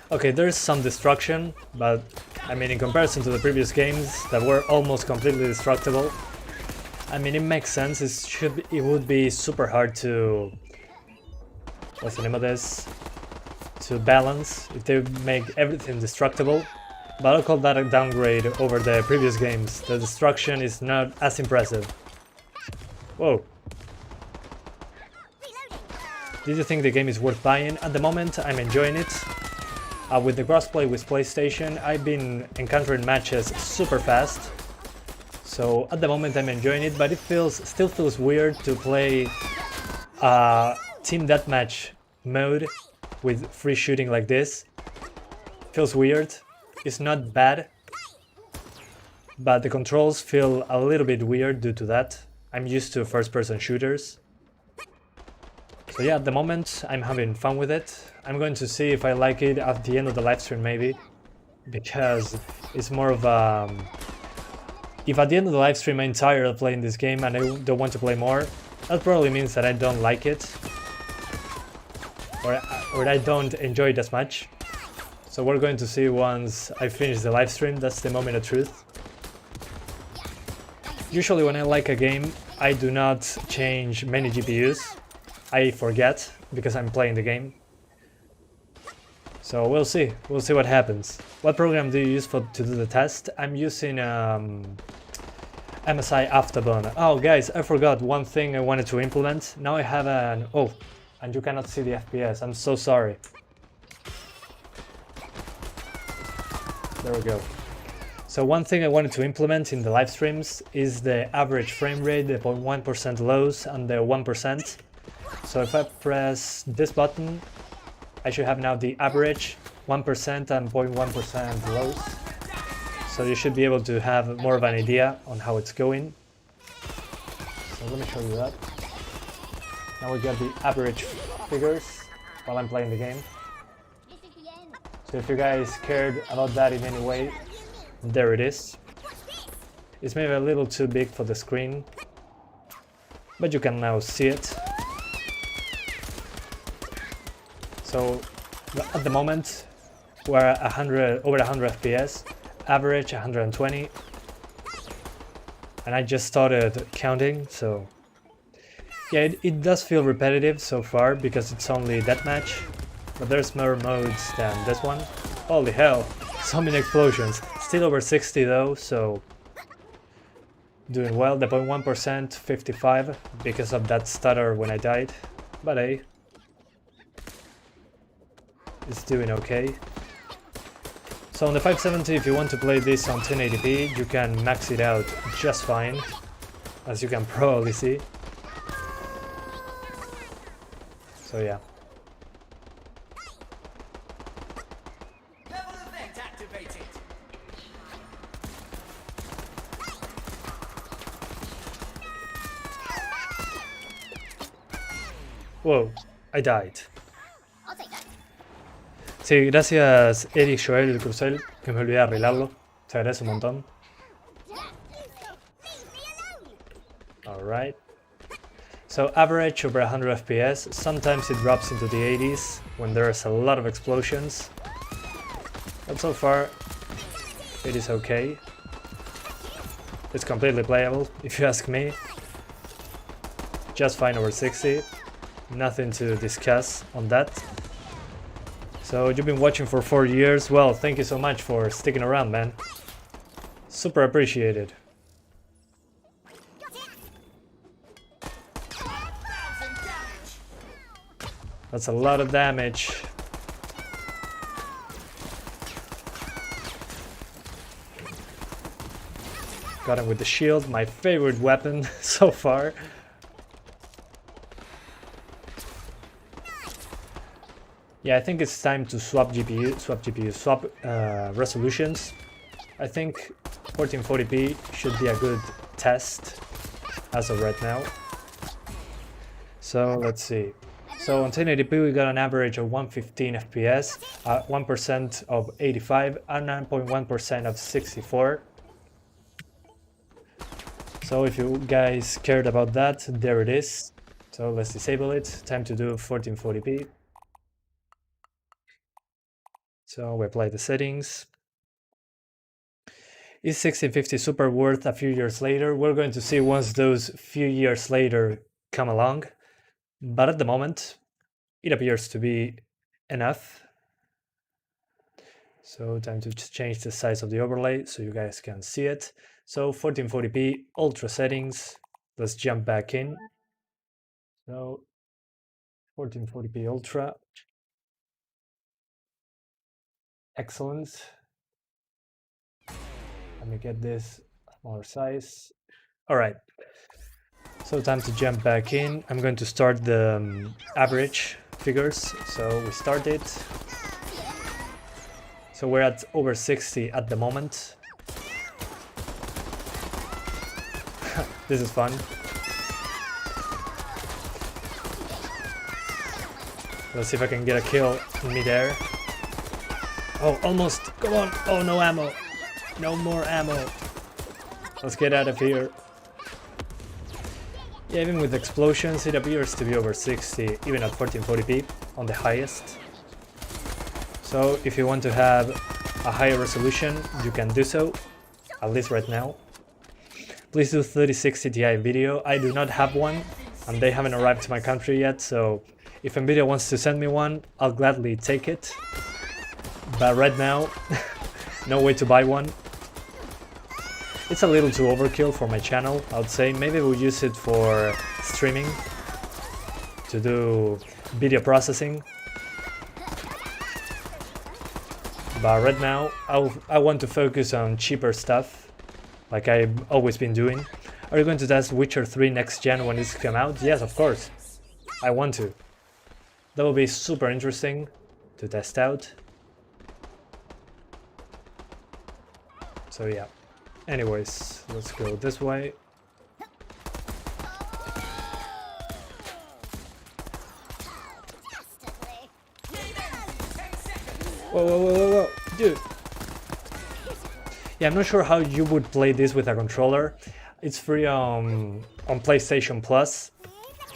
Okay, there's some destruction, but I mean, in comparison to the previous games that were almost completely destructible, I mean, it makes sense. It would be super hard to, what's the name of this? To balance if they make everything destructible. But I'll call that a downgrade over the previous games. The destruction is not as impressive. Whoa. Did you think the game is worth buying? At the moment, I'm enjoying it. With the crossplay with PlayStation, I've been encountering matches super fast. So at the moment I'm enjoying it, but it still feels weird to play team deathmatch mode with free shooting like this. Feels weird. It's not bad, but the controls feel a little bit weird due to that. I'm used to first-person shooters. So yeah, at the moment I'm having fun with it. I'm going to see if I like it at the end of the live stream maybe, because it's more of a... If at the end of the live stream I'm tired of playing this game and I don't want to play more, that probably means that I don't like it, or I don't enjoy it as much. So we're going to see once I finish the live stream. That's the moment of truth. Usually when I like a game, I do not change many GPUs. I forget because I'm playing the game. So we'll see what happens. What program do you use to do the test? I'm using MSI Afterburner. Oh guys, I forgot one thing I wanted to implement. Now I have an... oh, and you cannot see the FPS, I'm so sorry. There we go. So one thing I wanted to implement in the live streams is the average frame rate, the 0.1% lows and the 1%. So if I press this button, I should have now the average 1% and 0.1% lows. So you should be able to have more of an idea on how it's going. So let me show you that. Now we got the average figures while I'm playing the game. So if you guys cared about that in any way, there it is. It's maybe a little too big for the screen, but you can now see it. So at the moment we're at over 100 FPS, average 120, and I just started counting, so yeah, it does feel repetitive so far because it's only deathmatch, but there's more modes than this one. Holy hell, so many explosions. Still over 60 though, so doing well. The 0.1%, 55 because of that stutter when I died, but hey, it's doing okay. So on the 570, if you want to play this on 1080p, you can max it out just fine, as you can probably see. So yeah. Whoa, I died. Sí, gracias Eric Joel Crucel, que me olvidé de arreglarlo. Te agradezco un montón. Alright. So average over 100 FPS. Sometimes it drops into the 80s when there's a lot of explosions. But so far, it is okay. It's completely playable, if you ask me. Just fine over 60. Nothing to discuss on that. So you've been watching for 4 years. Well, thank you so much for sticking around, man. Super appreciated. That's a lot of damage. Got him with the shield, my favorite weapon so far. Yeah, I think it's time to swap resolutions. I think 1440p should be a good test as of right now. So let's see. So on 1080p we got an average of 115 FPS, 1% of 85 and 9.1% of 64. So if you guys cared about that, there it is. So let's disable it. Time to do 1440p. So we apply the settings. Is 1650 super worth a few years later? We're going to see once those few years later come along. But at the moment, it appears to be enough. So time to change the size of the overlay so you guys can see it. So 1440p, Ultra Settings. Let's jump back in. So 1440p Ultra. Excellent. Let me get this smaller size. All right. So time to jump back in. I'm going to start the average figures. So we start it. So we're at over 60 at the moment. This is fun. Let's see if I can get a kill in midair. Oh, almost. Come on. Oh, no ammo. No more ammo. Let's get out of here. Yeah, even with explosions, it appears to be over 60, even at 1440p on the highest. So if you want to have a higher resolution, you can do so, at least right now. Please do 3060 Ti video. I do not have one, and they haven't arrived to my country yet, so If Nvidia wants to send me one, I'll gladly take it. But right now, no way to buy one. It's a little too overkill for my channel, I would say. Maybe we'll use it for streaming, to do video processing. But right now, I want to focus on cheaper stuff, like I've always been doing. Are you going to test Witcher 3 next gen when it's come out? Yes, of course. I want to. That will be super interesting to test out. So yeah. Anyways, let's go this way. Whoa, whoa, whoa, whoa, whoa, dude. Yeah, I'm not sure how you would play this with a controller. It's free on PlayStation Plus,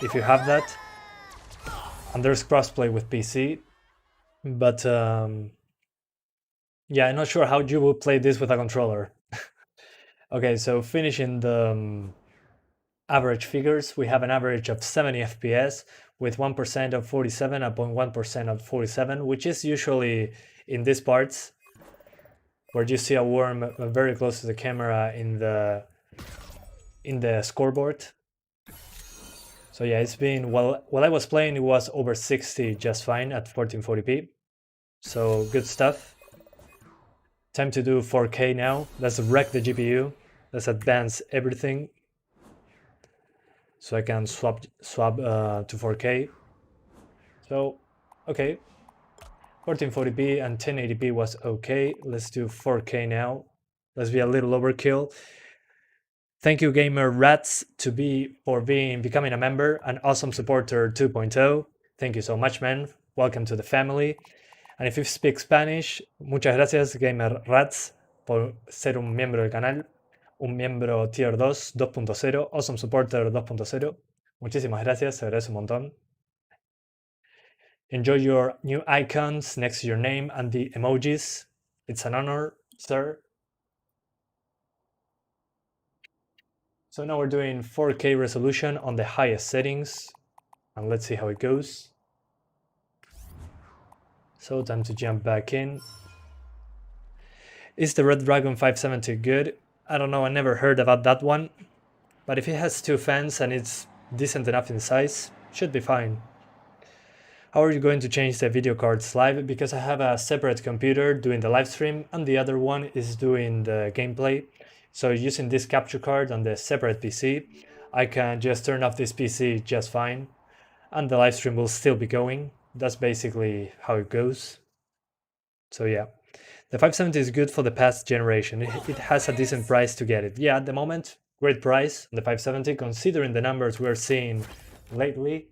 if you have that. And there's crossplay with PC. But yeah, I'm not sure how you would play this with a controller. Okay, so finishing the average figures, we have an average of 70 FPS with 1% of 47 and 0.1% of 47, which is usually in these parts where you see a worm very close to the camera in the scoreboard. So yeah, it's been, while I was playing, it was over 60 just fine at 1440p. So good stuff. Time to do 4K now. Let's wreck the GPU. Let's advance everything so I can swap to 4K. So, okay. 1440p and 1080p was okay. Let's do 4K now. Let's be a little overkill. Thank you, Gamer Rats, for becoming a member, an awesome supporter 2.0. Thank you so much, man. Welcome to the family. And if you speak Spanish, muchas gracias, Gamer Rats, por ser un miembro del canal, un miembro Tier 2 2.0, Awesome Supporter 2.0. Muchísimas gracias, se agradece un montón. Enjoy your new icons next to your name and the emojis. It's an honor, sir. So now we're doing 4K resolution on the highest settings, and let's see how it goes. So time to jump back in. Is the Red Dragon 570 good? I don't know, I never heard about that one, but if it has 2 fans and it's decent enough in size, should be fine. How are you going to change the video cards live? Because I have a separate computer doing the live stream and the other one is doing the gameplay. So using this capture card on the separate PC, I can just turn off this PC just fine and the live stream will still be going. That's basically how it goes. So yeah, the 570 is good for the past generation. It has a decent price to get it. Yeah, at the moment, great price on the 570 considering the numbers we're seeing lately.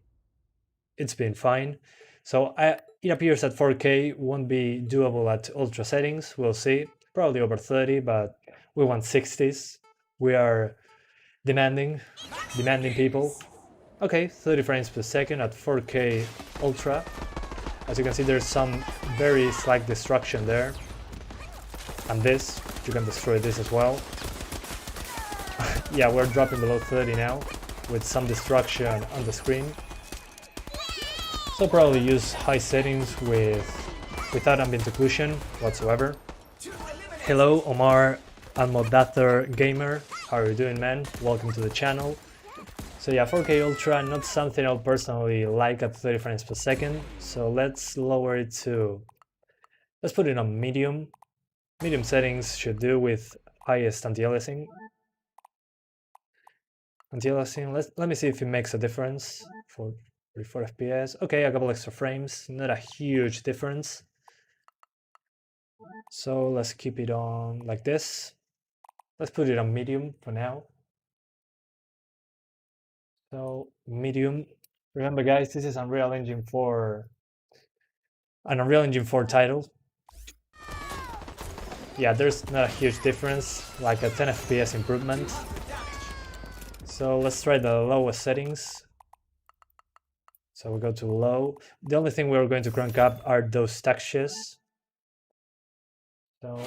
It's been fine. So it appears that 4K won't be doable at ultra settings. We'll see. Probably over 30, but we want 60s. We are demanding people. Okay, 30 frames per second at 4K ultra. As you can see, there's some very slight destruction there. And this, you can destroy this as well. Yeah, we're dropping below 30 now with some destruction on the screen. So probably use high settings without ambient occlusion whatsoever. Hello, Omar Almodathar Gamer. How are you doing, man? Welcome to the channel. So yeah, 4K Ultra, not something I'll personally like at 30 frames per second. So let's lower it to, let's put it on medium. Medium settings should do with highest anti-aliasing. Anti-aliasing, let me see if it makes a difference for 34 FPS. Okay, a couple extra frames, not a huge difference. So let's keep it on like this. Let's put it on medium for now. So medium. Remember guys, this is Unreal Engine 4, an Unreal Engine 4 title. Yeah, there's not a huge difference, like a 10 FPS improvement. So let's try the lowest settings. So we go to low. The only thing we're going to crank up are those textures. So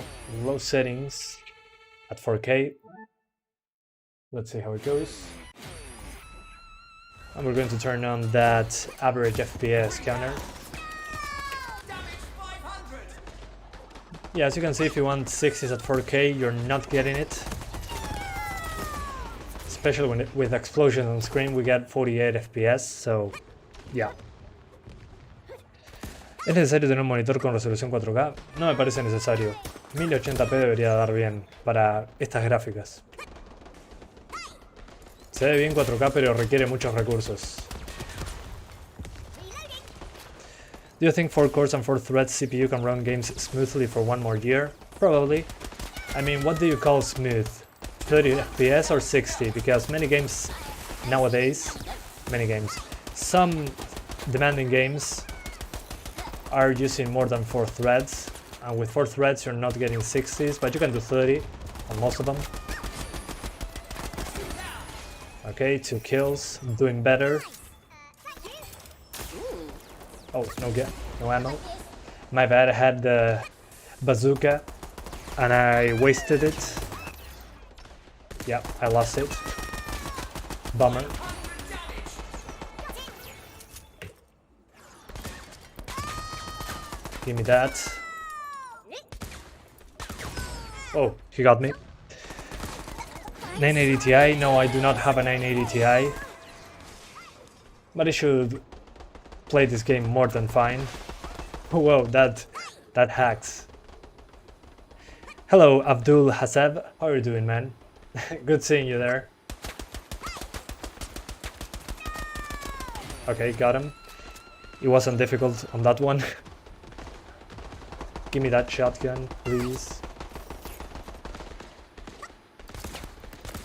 low settings at 4K. Let's see how it goes. And we're going to turn on that average FPS counter. Yeah, as you can see, if you want 60s at 4K, you're not getting it. Especially when with explosions on screen, we get 48 FPS, so yeah. ¿Es necesario tener un monitor con resolución 4K? No me parece necesario. 1080p debería dar bien para estas gráficas. Se ve bien 4K, pero requiere muchos recursos. Do you think 4 cores and 4 threads CPU can run games smoothly for one more year? Probably. I mean, what do you call smooth? 30 FPS or 60? Because many games nowadays, some demanding games are using more than 4 threads, and with 4 threads you're not getting 60s, but you can do 30 on most of them. Okay, 2 kills, doing better. Oh, no ammo. My bad, I had the bazooka and I wasted it. Yeah, I lost it. Bummer. Give me that. Oh, he got me. 980 Ti? No, I do not have a 980 Ti. But I should play this game more than fine. Whoa, that hacks. Hello, Abdul Haseb. How are you doing, man? Good seeing you there. Okay, got him. It wasn't difficult on that one. Give me that shotgun, please.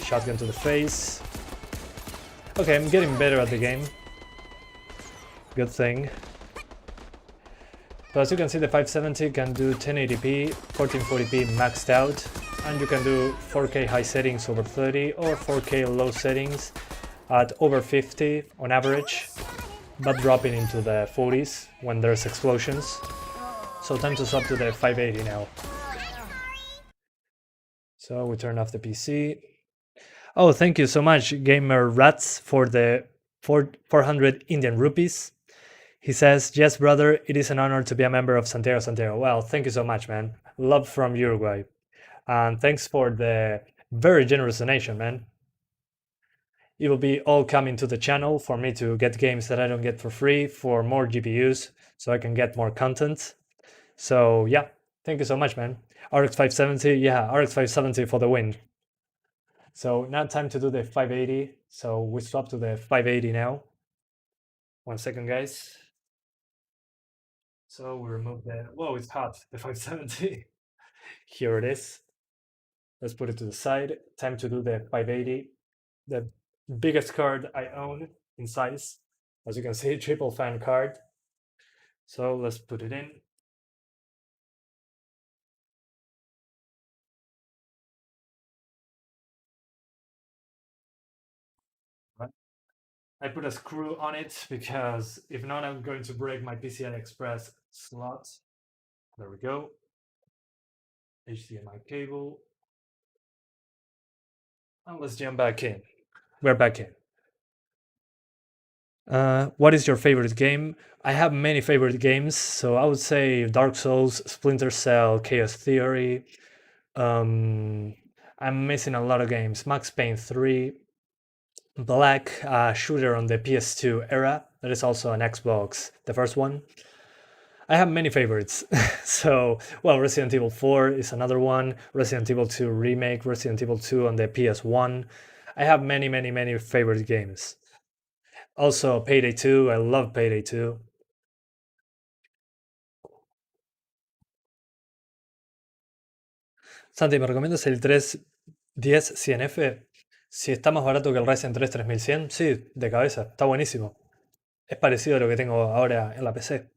Shotgun to the face. Okay, I'm getting better at the game. Good thing. So as you can see, the 570 can do 1080p, 1440p maxed out, and you can do 4K high settings over 30 or 4K low settings at over 50 on average, but dropping into the 40s when there's explosions. So time to swap to the 580 now. So we turn off the PC. Oh, thank you so much, Gamer Rats, for the 400 Indian rupees. He says, yes, brother, it is an honor to be a member of Santiago. Well, thank you so much, man. Love from Uruguay. And thanks for the very generous donation, man. It will be all coming to the channel for me to get games that I don't get for free, for more GPUs, so I can get more content. So yeah, thank you so much, man. RX 570, yeah, RX 570 for the win. So now time to do the 580. So we swap to the 580 now. 1 second, guys. So we remove the, whoa, it's hot, the 570. Here it is. Let's put it to the side. Time to do the 580, the biggest card I own in size. As you can see, triple fan card. So let's put it in. Right. I put a screw on it because if not, I'm going to break my PCI Express slot. There we go. HDMI cable. And let's jump back in. We're back in. What is your favorite game? I have many favorite games, so I would say Dark Souls, Splinter Cell, Chaos Theory. I'm missing a lot of games. Max Payne 3, Black, shooter on the PS2 era. That is also an Xbox, the first one. I have many favorites. So, well, Resident Evil 4 is another one. Resident Evil 2 Remake, Resident Evil 2 on the PS1. I have many, many, many favorite games. Also, Payday 2. I love Payday 2. Santi, ¿me recomiendas el 310 100F? Si está más barato que el Ryzen 3 3100, sí, de cabeza, está buenísimo. Es parecido a lo que tengo ahora en la PC.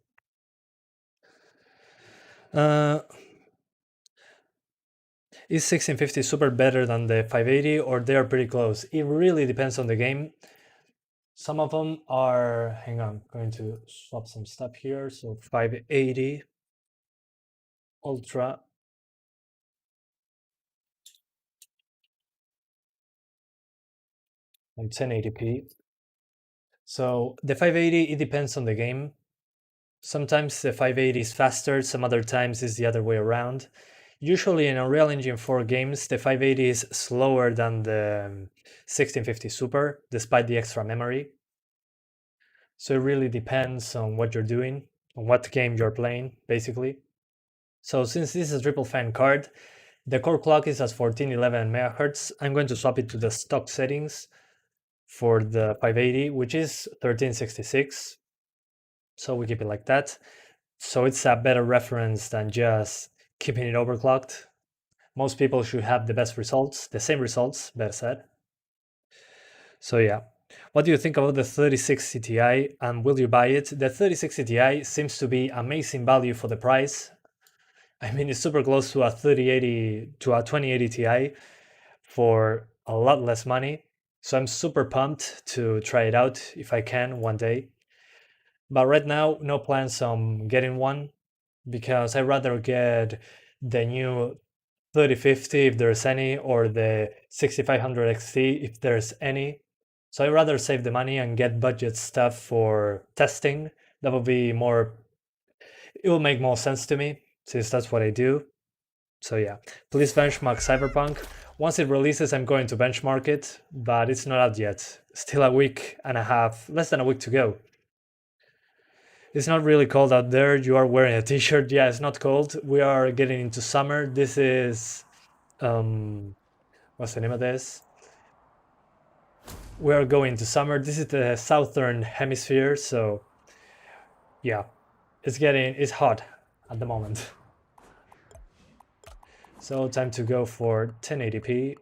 Is 1650 super better than the 580 or they are pretty close? It really depends on the game. Some of them are, hang on, I'm going to swap some stuff here. So 580 Ultra. And 1080p. So the 580, it depends on the game. Sometimes the 580 is faster, some other times it's the other way around. Usually in Unreal Engine 4 games, the 580 is slower than the 1650 Super, despite the extra memory. So it really depends on what you're doing, on what game you're playing, basically. So since this is a triple fan card, the core clock is at 1411 MHz. I'm going to swap it to the stock settings for the 580, which is 1366. So we keep it like that. So it's a better reference than just keeping it overclocked. Most people should have the best results, the same results, better said. So yeah, what do you think about the 3060 Ti and will you buy it? The 3060 Ti seems to be amazing value for the price. I mean, it's super close to a 3080 to a 2080 Ti for a lot less money. So I'm super pumped to try it out if I can one day. But right now, no plans on getting one because I'd rather get the new 3050 if there's any, or the 6500 XT if there's any. So I'd rather save the money and get budget stuff for testing. That would be more, it will make more sense to me since that's what I do. So yeah, please benchmark Cyberpunk. Once it releases, I'm going to benchmark it, but it's not out yet. Still a week and a half, less than a week to go. It's not really cold out there. You are wearing a t-shirt. Yeah, it's not cold. We are getting into summer. This is, what's the name of this? We are going to summer. This is the southern hemisphere, so yeah, it's hot at the moment. So time to go for 1080p,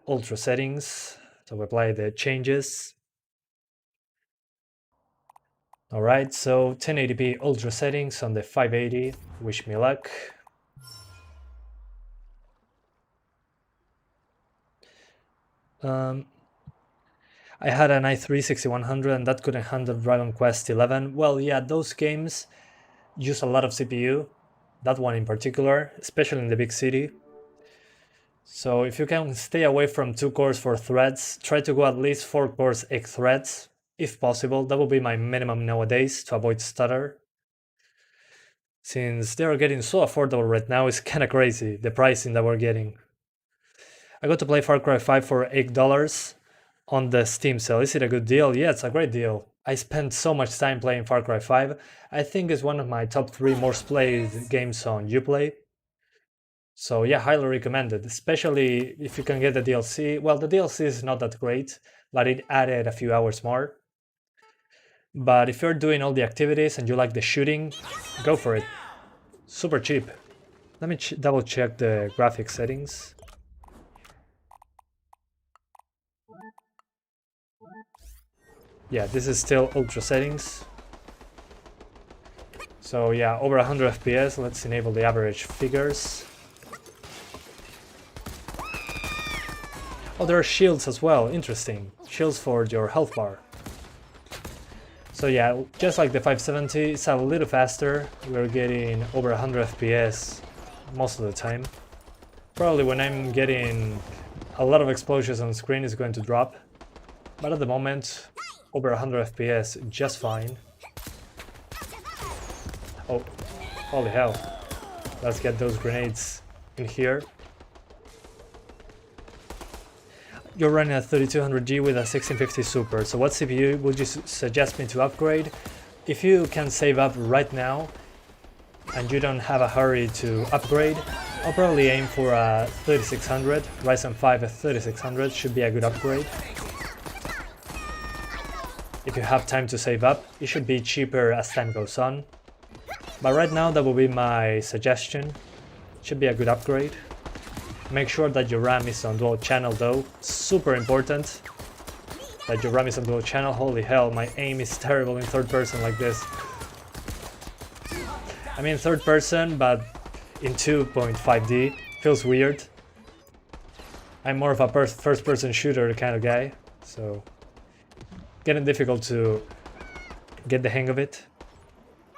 ultra settings. So we apply the changes. All right, so 1080p ultra settings on the 580. Wish me luck. I had an i3-6100 and that couldn't handle Dragon Quest XI. Well, yeah, those games use a lot of CPU. That one in particular, especially in the big city. So if you can stay away from 2 cores for threads, try to go at least 4 cores 8 threads, if possible. That will be my minimum nowadays to avoid stutter. Since they are getting so affordable right now, it's kinda crazy, the pricing that we're getting. I got to play Far Cry 5 for $8 on the Steam sale. Is it a good deal? Yeah, it's a great deal. I spent so much time playing Far Cry 5. I think it's one of my top 3 most played games on Uplay. So yeah, highly recommended, especially if you can get the DLC. Well, the DLC is not that great, but it added a few hours more. But if you're doing all the activities and you like the shooting, go for it. Super cheap. Let me double check the graphics settings. Yeah, this is still ultra settings. So yeah, over 100 FPS. Let's enable the average figures. Oh, there are shields as well. Interesting. Shields for your health bar. So yeah, just like the 570, it's a little faster. We're getting over 100 FPS most of the time. Probably when I'm getting a lot of explosions on screen, it's going to drop. But at the moment, over 100 FPS, just fine. Oh, holy hell. Let's get those grenades in here. You're running a 3200G with a 1650 Super, so what CPU would you suggest me to upgrade? If you can save up right now and you don't have a hurry to upgrade, I'll probably aim for a 3600. Ryzen 5 at 3600 should be a good upgrade. If you have time to save up, it should be cheaper as time goes on. But right now that will be my suggestion. Should be a good upgrade. Make sure that your RAM is on dual channel though, super important that your RAM is on dual channel. Holy hell, my aim is terrible in third person like this. I mean third person, but in 2.5D, feels weird. I'm more of a first person shooter kind of guy, so getting difficult to get the hang of it.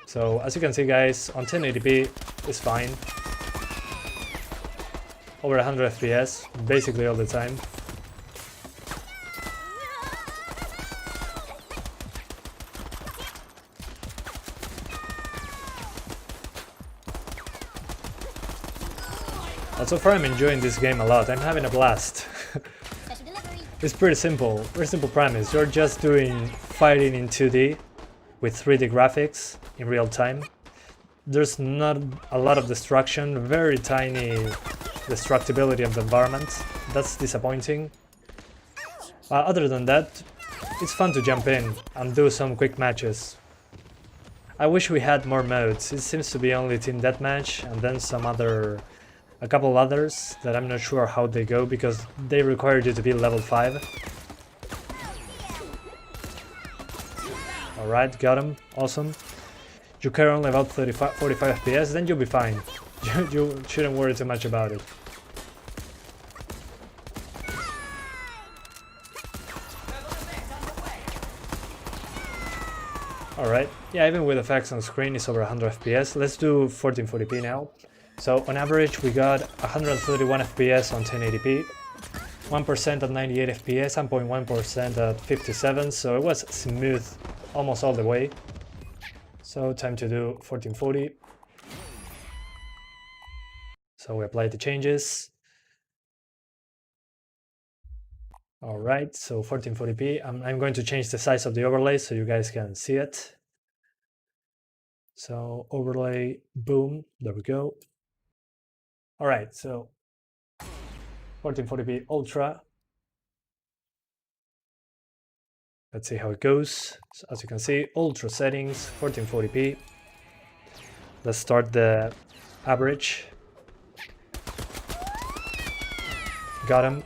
So as you can see guys, on 1080p is fine. Over 100 FPS, basically all the time. But so far I'm enjoying this game a lot, I'm having a blast. It's pretty simple, very simple premise. You're just doing fighting in 2D with 3D graphics in real time. There's not a lot of destruction, very tiny destructibility of the environment. That's disappointing. Other than that, it's fun to jump in and do some quick matches. I wish we had more modes. It seems to be only Team Deathmatch and then a couple others that I'm not sure how they go because they require you to be level 5. Alright, got him. Awesome. You care only about 45 FPS, then you'll be fine. You shouldn't worry too much about it. Alright, yeah, even with effects on screen it's over 100 FPS. Let's do 1440p now. So on average we got 131 FPS on 1080p, 1% at 98 FPS and 0.1% at 57, so it was smooth almost all the way. So time to do 1440. So we apply the changes. Alright, so 1440p. I'm going to change the size of the overlay so you guys can see it. So overlay, boom, there we go. Alright, so 1440p Ultra. Let's see how it goes. So as you can see, Ultra Settings, 1440p. Let's start the average. Got him.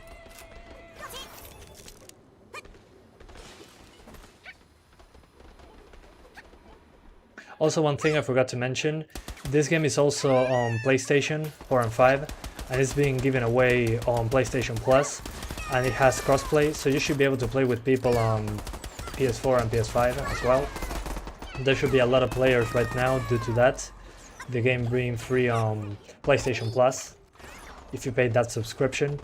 Also, one thing I forgot to mention, this game is also on PlayStation 4 and 5, and it's being given away on PlayStation Plus, and it has crossplay, so you should be able to play with people on PS4 and PS5 as well. There should be a lot of players right now due to that, the game being free on PlayStation Plus, if you paid that subscription.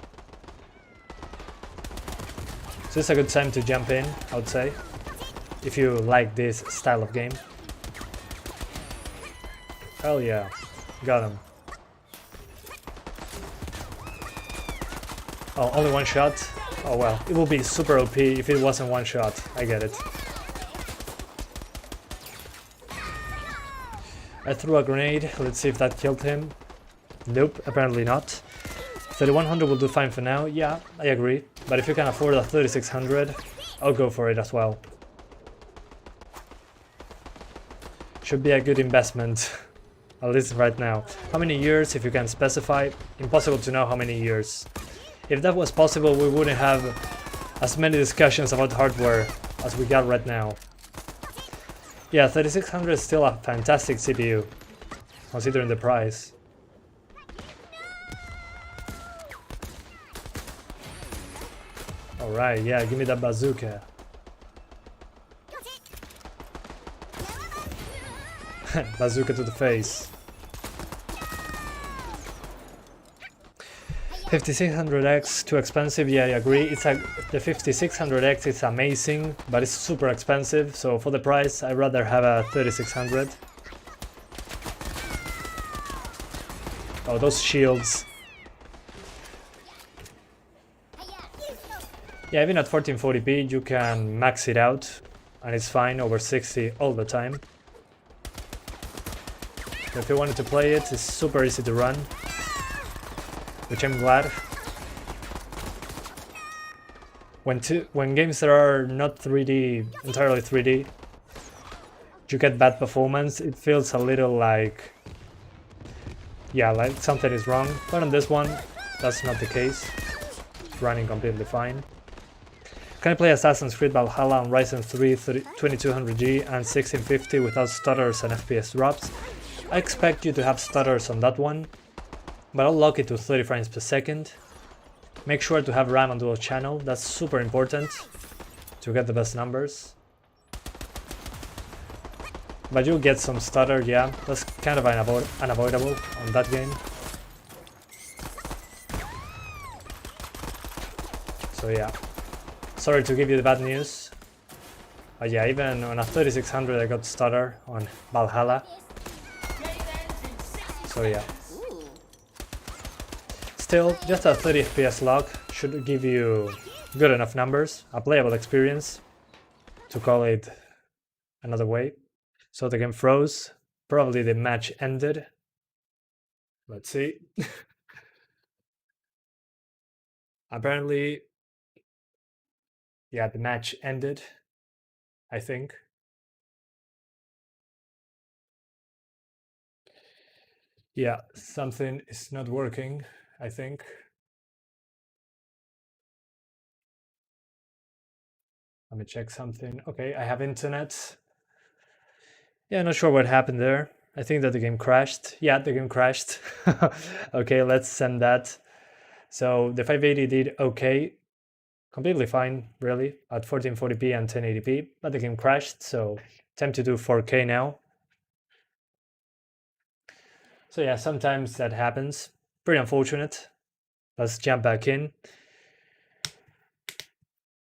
So it's a good time to jump in, I would say, if you like this style of game. Hell yeah, got him. Oh, only one shot? Oh well, it would be super OP if it wasn't one shot, I get it. I threw a grenade, let's see if that killed him. Nope, apparently not. 3100 will do fine for now, yeah, I agree. But if you can afford a 3600, I'll go for it as well. Should be a good investment. At least right now. How many years, if you can specify? Impossible to know how many years. If that was possible, we wouldn't have as many discussions about hardware as we got right now. Yeah, 3600 is still a fantastic CPU, considering the price. Alright, yeah, give me that bazooka. Bazooka to the face. 5600X too expensive, yeah, I agree. The 5600X is amazing, but it's super expensive, so for the price I'd rather have a 3600. Oh, those shields. Yeah, even at 1440p you can max it out and it's fine over 60 all the time. So if you wanted to play it, it's super easy to run, which I'm glad. When games that are not 3D, entirely 3D, you get bad performance, it feels a little like, yeah, like something is wrong. But on this one, that's not the case. It's running completely fine. Can I play Assassin's Creed Valhalla on Ryzen 3 2200G and 1650 without stutters and FPS drops? I expect you to have stutters on that one, but I'll lock it to 30 frames per second. Make sure to have RAM on dual channel, that's super important to get the best numbers. But you'll get some stutter, yeah, that's kind of unavoidable on that game. So yeah, sorry to give you the bad news. But yeah, even on a 3600 I got stutter on Valhalla. So yeah. still, just a 30 FPS lock should give you good enough numbers, a playable experience, to call it another way. So the game froze, probably the match ended. Let's see. Apparently, yeah, the match ended, I think. Yeah, something is not working, I think. Let me check something. Okay, I have internet. Yeah, not sure what happened there. I think that the game crashed. Yeah, the game crashed. Okay, let's send that. So the 580 did okay. Completely fine, really, at 1440p and 1080p, but the game crashed, so time to do 4K now. So yeah, sometimes that happens. Pretty unfortunate. Let's jump back in.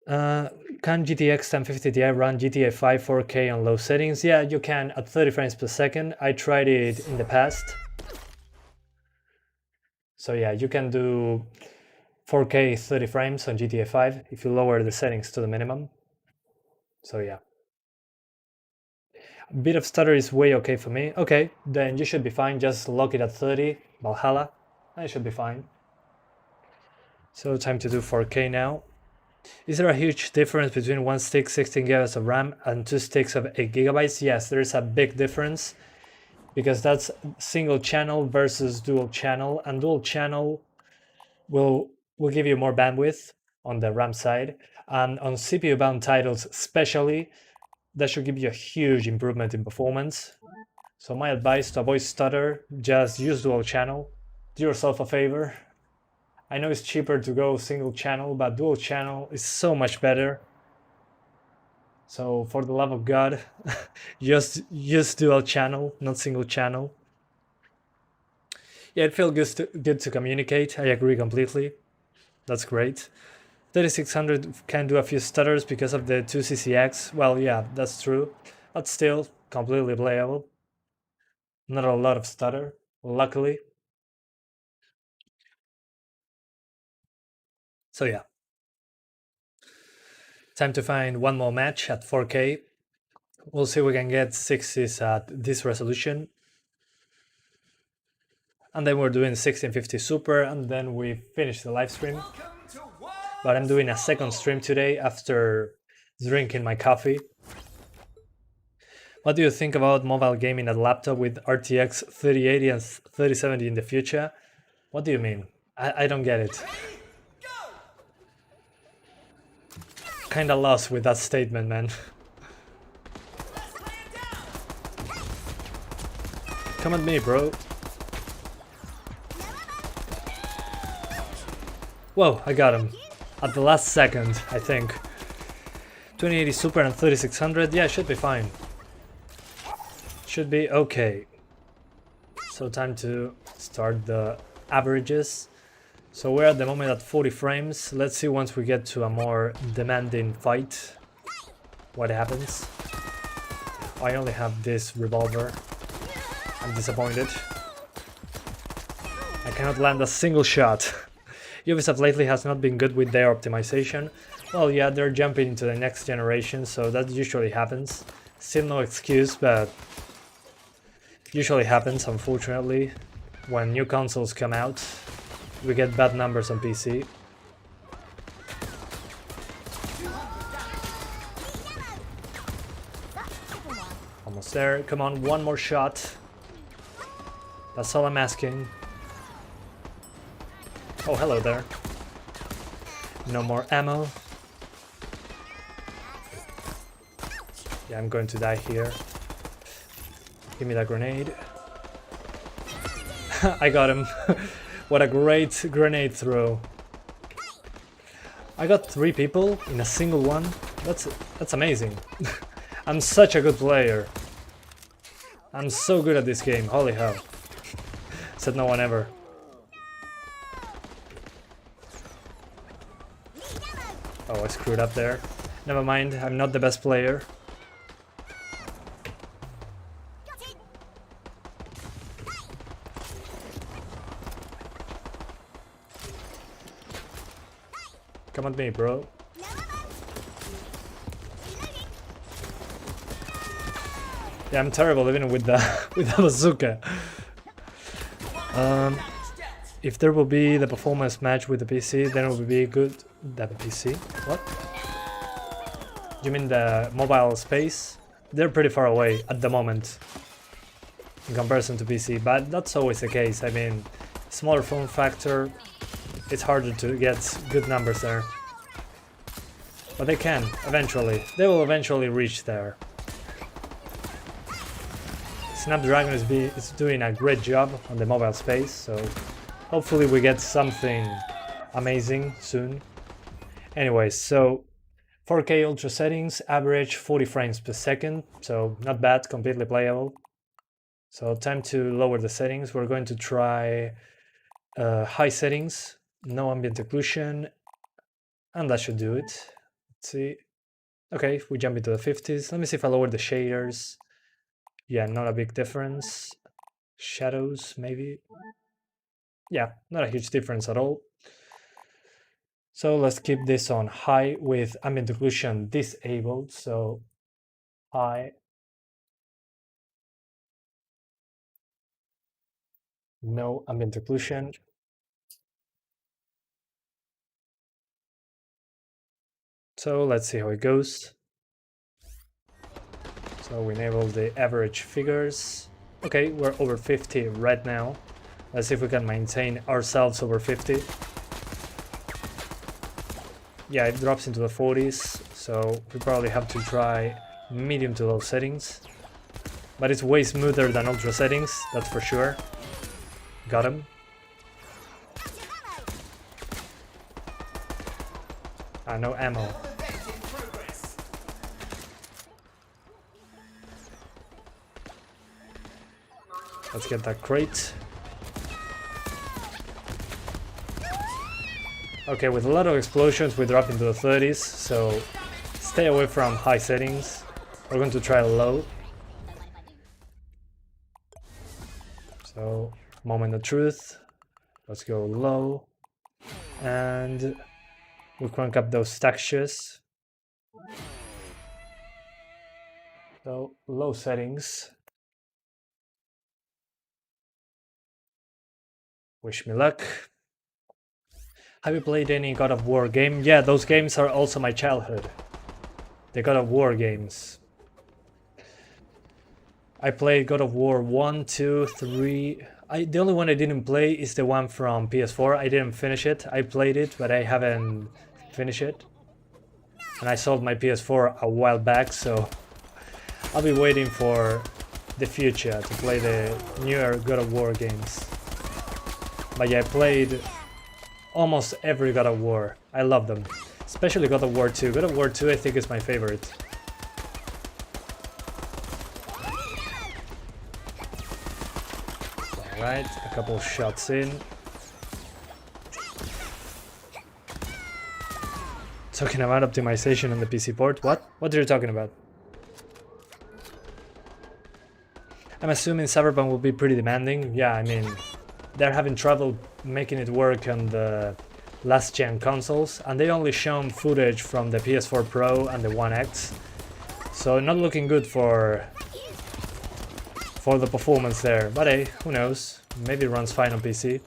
Can GTX 1050 Ti run GTA 5 4K on low settings? Yeah, you can at 30 frames per second. I tried it in the past. So yeah, you can do 4K 30 frames on GTA 5 if you lower the settings to the minimum. So yeah. A bit of stutter is way okay for me. Okay, then you should be fine. Just lock it at 30, Valhalla. I should be fine. So time to do 4K now. Is there a huge difference between one stick 16 GB of RAM and two sticks of 8 GB? Yes, there is a big difference because that's single channel versus dual channel, and dual channel will give you more bandwidth on the RAM side, and on CPU bound titles especially, that should give you a huge improvement in performance. So my advice to avoid stutter, just use dual channel. Do yourself a favor. I know it's cheaper to go single channel, but dual channel is so much better. So for the love of God, just use dual channel, not single channel. Yeah, it feels good to communicate. I agree completely. That's great. 3600 can do a few stutters because of the 2CCX. Well, yeah, that's true. But still, completely playable. Not a lot of stutter, luckily. So yeah. Time to find one more match at 4K. We'll see if we can get 60s at this resolution. And then we're doing 1650 Super, and then we finish the live stream. But I'm doing a second stream today after drinking my coffee. What do you think about mobile gaming at laptop with RTX 3080 and 3070 in the future? What do you mean? I don't get it. Kinda lost with that statement, man. Come at me, bro. Whoa, I got him. At the last second, I think. 2080 Super and 3600, yeah, should be fine. Should be okay. So time to start the averages. So we're at the moment at 40 frames. Let's see once we get to a more demanding fight what happens. I only have this revolver. I'm disappointed. I cannot land a single shot. Ubisoft lately has not been good with their optimization. Well, yeah, they're jumping into the next generation, so that usually happens. Still no excuse, but usually happens, unfortunately. When new consoles come out, we get bad numbers on PC. Almost there. Come on, one more shot. That's all I'm asking. Oh, hello there. No more ammo. Yeah, I'm going to die here. Give me that grenade. I got him. What a great grenade throw. I got 3 people in a single one. That's amazing. I'm such a good player. I'm so good at this game, holy hell. Said no one ever. Oh, I screwed up there. Never mind, I'm not the best player. Come at me, bro. Yeah, I'm terrible even with the bazooka. If there will be the performance match with the PC, then it will be good. The PC? What? You mean the mobile space? They're pretty far away at the moment in comparison to PC, but that's always the case. I mean, smaller form factor, it's harder to get good numbers there. But they can, eventually. They will eventually reach there. Snapdragon is doing a great job on the mobile space, so hopefully we get something amazing soon. Anyways, so 4K Ultra Settings, average 40 frames per second, so not bad, completely playable. So time to lower the settings. We're going to try high settings, no ambient occlusion, and that should do it. Let's see. Okay, we jump into the 50s. Let me see if I lower the shaders. Yeah, not a big difference. Shadows, maybe. Yeah, not a huge difference at all. So let's keep this on high with ambient occlusion disabled. So high. No ambient occlusion. So let's see how it goes. So we enable the average figures. Okay, we're over 50 right now. Let's see if we can maintain ourselves over 50. Yeah, it drops into the 40s, so we probably have to try medium to low settings. But it's way smoother than ultra settings, that's for sure. Got him. No ammo. Let's get that crate. Okay, with a lot of explosions we drop into the 30s, so stay away from high settings. We're going to try low. So, moment of truth. Let's go low. And we crank up those textures. So, low settings. Wish me luck. Have you played any God of War game? Yeah, those games are also my childhood. The God of War games. I played God of War 1, 2, 3. The only one I didn't play is the one from PS4. I didn't finish it. I played it, but I haven't finished it. And I sold my PS4 a while back, so I'll be waiting for the future to play the newer God of War games. But yeah, I played almost every God of War. I love them. Especially God of War 2. God of War 2 I think is my favorite. Alright, a couple shots in. Talking about optimization on the PC port? What? What are you talking about? I'm assuming Cyberpunk will be pretty demanding. Yeah, I mean, they're having trouble making it work on the last gen consoles, and they only shown footage from the PS4 Pro and the One X, so not looking good for the performance there. But hey, who knows? Maybe it runs fine on PC.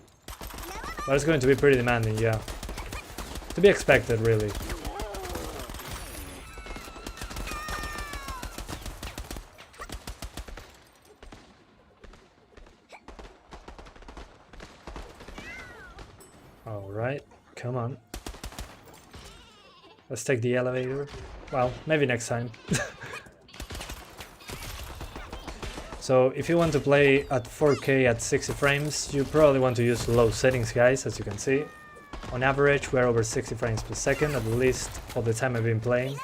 But it's going to be pretty demanding, yeah. To be expected, really. Alright, come on. Let's take the elevator. Well, maybe next time. So, if you want to play at 4K at 60 frames, you probably want to use low settings, guys, as you can see. On average, we're over 60 frames per second, at least for the time I've been playing.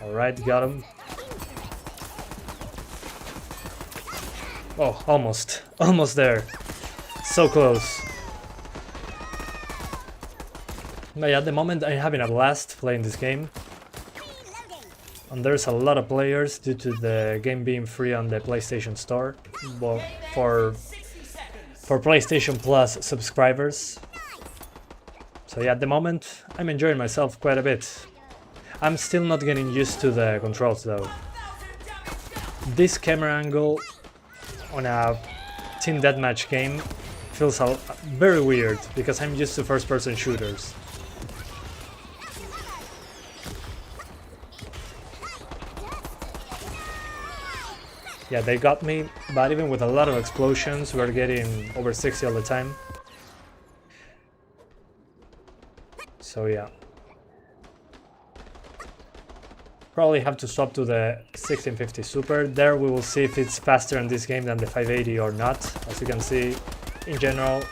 Alright, got him. Oh, almost. Almost there. So close. But yeah, at the moment I'm having a blast playing this game. And there's a lot of players due to the game being free on the PlayStation Store. Well, for for PlayStation Plus subscribers. So yeah, at the moment, I'm enjoying myself quite a bit. I'm still not getting used to the controls though. This camera angle on a team deathmatch game feels very weird because I'm used to first-person shooters. Yeah, they got me, but even with a lot of explosions, we're getting over 60 all the time. So yeah. Probably have to swap to the 1650 Super. There we will see if it's faster in this game than the 580 or not. As you can see, in general,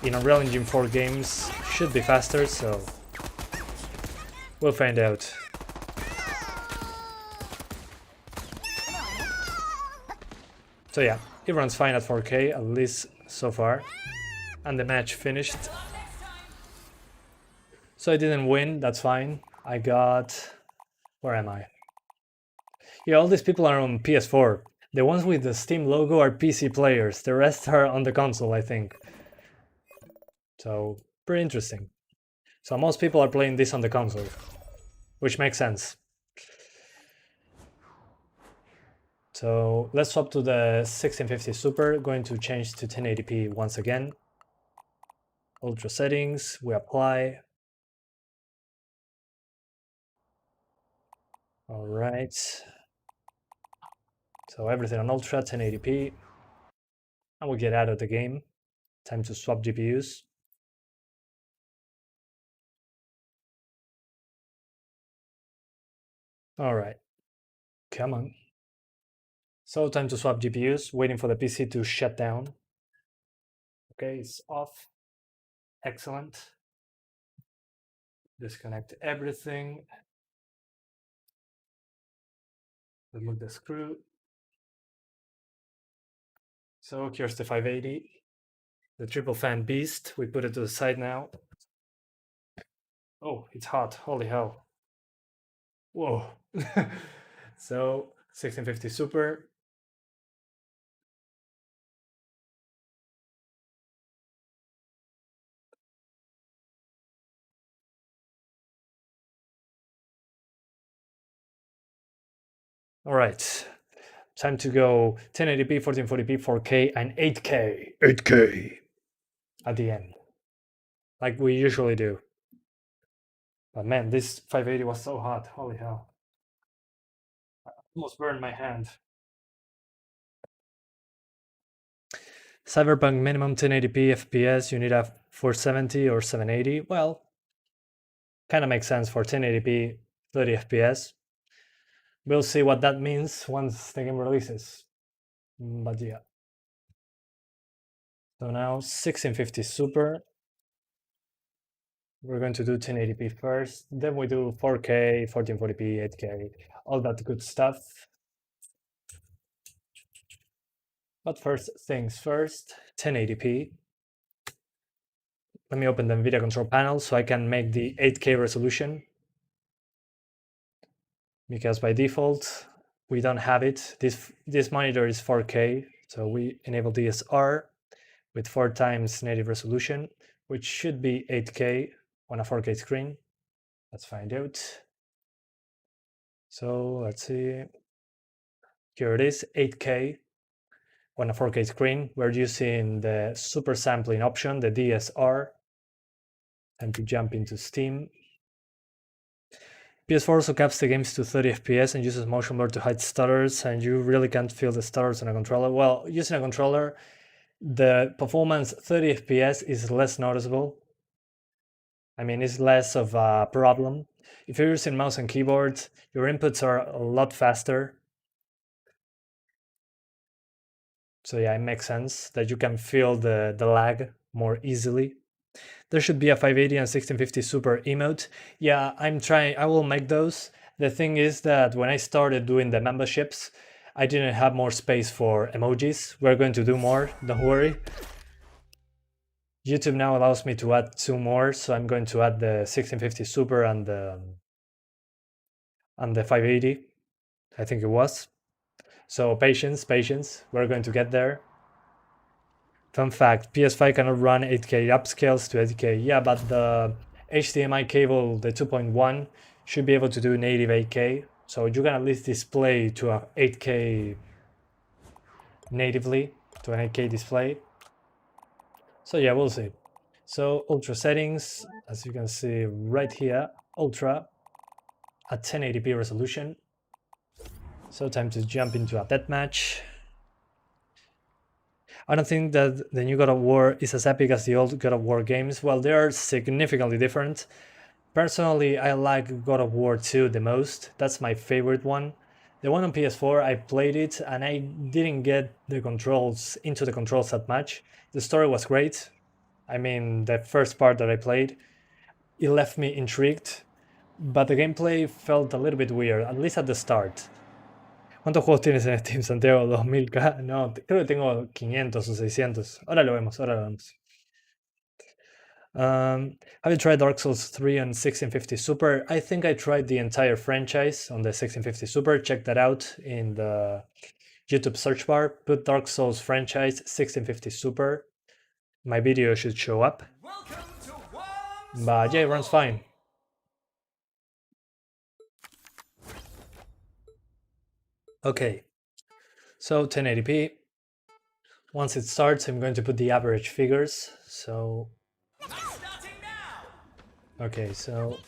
in Unreal Engine 4 games should be faster, so we'll find out. So yeah, it runs fine at 4K, at least so far. And the match finished. So I didn't win, that's fine. I got... Where am I? Yeah, all these people are on PS4. The ones with the Steam logo are PC players. The rest are on the console, I think. So, pretty interesting. So most people are playing this on the console, which makes sense. So let's swap to the 1650 Super, going to change to 1080p once again. Ultra settings, we apply. All right. So everything on Ultra, 1080p. And we get out of the game. Time to swap GPUs. All right, come on. So time to swap GPUs, waiting for the PC to shut down. Okay, it's off. Excellent. Disconnect everything. Remove the screw. So here's the 580. The triple fan beast. We put it to the side now. Oh, it's hot. Holy hell. Whoa. So 1650 Super. All right. Time to go 1080p, 1440p, 4K, and 8K. 8K at the end, like we usually do. But man, this 580 was so hot. Holy hell. I almost burned my hand. Cyberpunk minimum 1080p FPS, you need a 470 or 780. Well, kind of makes sense for 1080p 30 FPS. We'll see what that means once the game releases. But yeah. So now 1650 Super. We're going to do 1080p first, then we do 4K, 1440p, 8K, all that good stuff. But first things first, 1080p. Let me open the NVIDIA control panel so I can make the 8K resolution. Because by default, we don't have it. This monitor is 4K, so we enable DSR with 4 times native resolution, which should be 8K on a 4K screen. Let's find out. So let's see. Here it is, 8K on a 4K screen. We're using the super sampling option, the DSR. And to jump into Steam. PS4 also caps the games to 30 FPS and uses motion blur to hide stutters, and you really can't feel the stutters on a controller. Well, using a controller, the performance 30 FPS is less noticeable. I mean, it's less of a problem. If you're using mouse and keyboard, your inputs are a lot faster. So yeah, it makes sense that you can feel the lag more easily. There should be a 580 and 1650 Super emote. Yeah, I will make those. The thing is that when I started doing the memberships, I didn't have more space for emojis. We're going to do more, don't worry. YouTube now allows me to add 2 more, so I'm going to add the 1650 Super and the 580, I think it was. So patience, we're going to get there. Fun fact, PS5 cannot run 8K upscales to 8K. Yeah, but the HDMI cable, the 2.1, should be able to do native 8K. So you can at least display to a 8K natively, to an 8K display. So yeah, we'll see. So Ultra Settings, as you can see right here, Ultra at 1080p resolution. So time to jump into a deathmatch. I don't think that the new God of War is as epic as the old God of War games. Well, they are significantly different. Personally, I like God of War 2 the most. That's my favorite one. The one on PS4, I played it and I didn't get the controls into the controls that much. The story was great. I mean, the first part that I played, it left me intrigued, but the gameplay felt a little bit weird, at least at the start. ¿Cuántos juegos tienes en Steam, Santiago? ¿2000K? No, creo que tengo 500 o 600. Ahora lo vemos, ahora lo vemos. Have you tried Dark Souls 3 on 1650 Super? I think I tried the entire franchise on the 1650 Super. Check that out in the YouTube search bar. Put Dark Souls franchise 1650 Super. My video should show up. But yeah, it runs fine. Okay, so 1080p. Once it starts, I'm going to put the average figures. So okay, so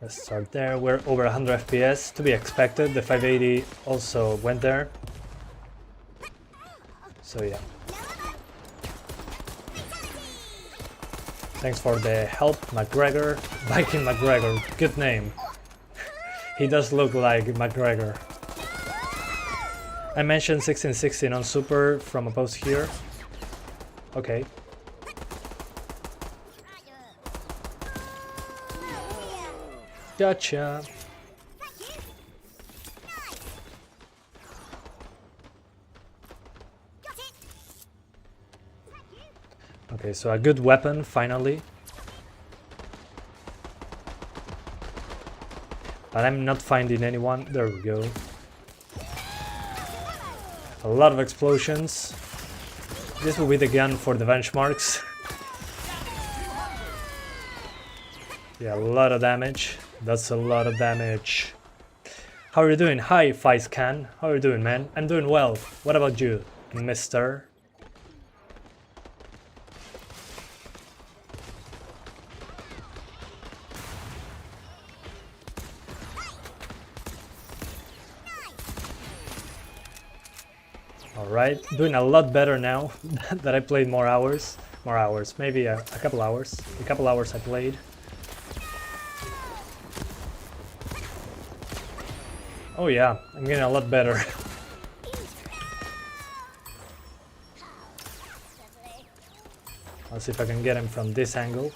let's start there. We're over 100 FPS, to be expected. The 580 also went there. So yeah. Thanks for the help, McGregor. Viking McGregor, good name. He does look like McGregor. I mentioned 1660 on Super from a post here. Okay. Gotcha. Okay, so a good weapon, finally. But I'm not finding anyone. There we go. A lot of explosions. This will be the gun for the benchmarks. Yeah, a lot of damage. That's a lot of damage. How are you doing? Hi, Faiscan. How are you doing, man? I'm doing well. What about you, mister? Alright, doing a lot better now that I played more hours. Maybe a couple hours. A couple hours I played. Oh yeah, I'm getting a lot better. Let's see if I can get him from this angle.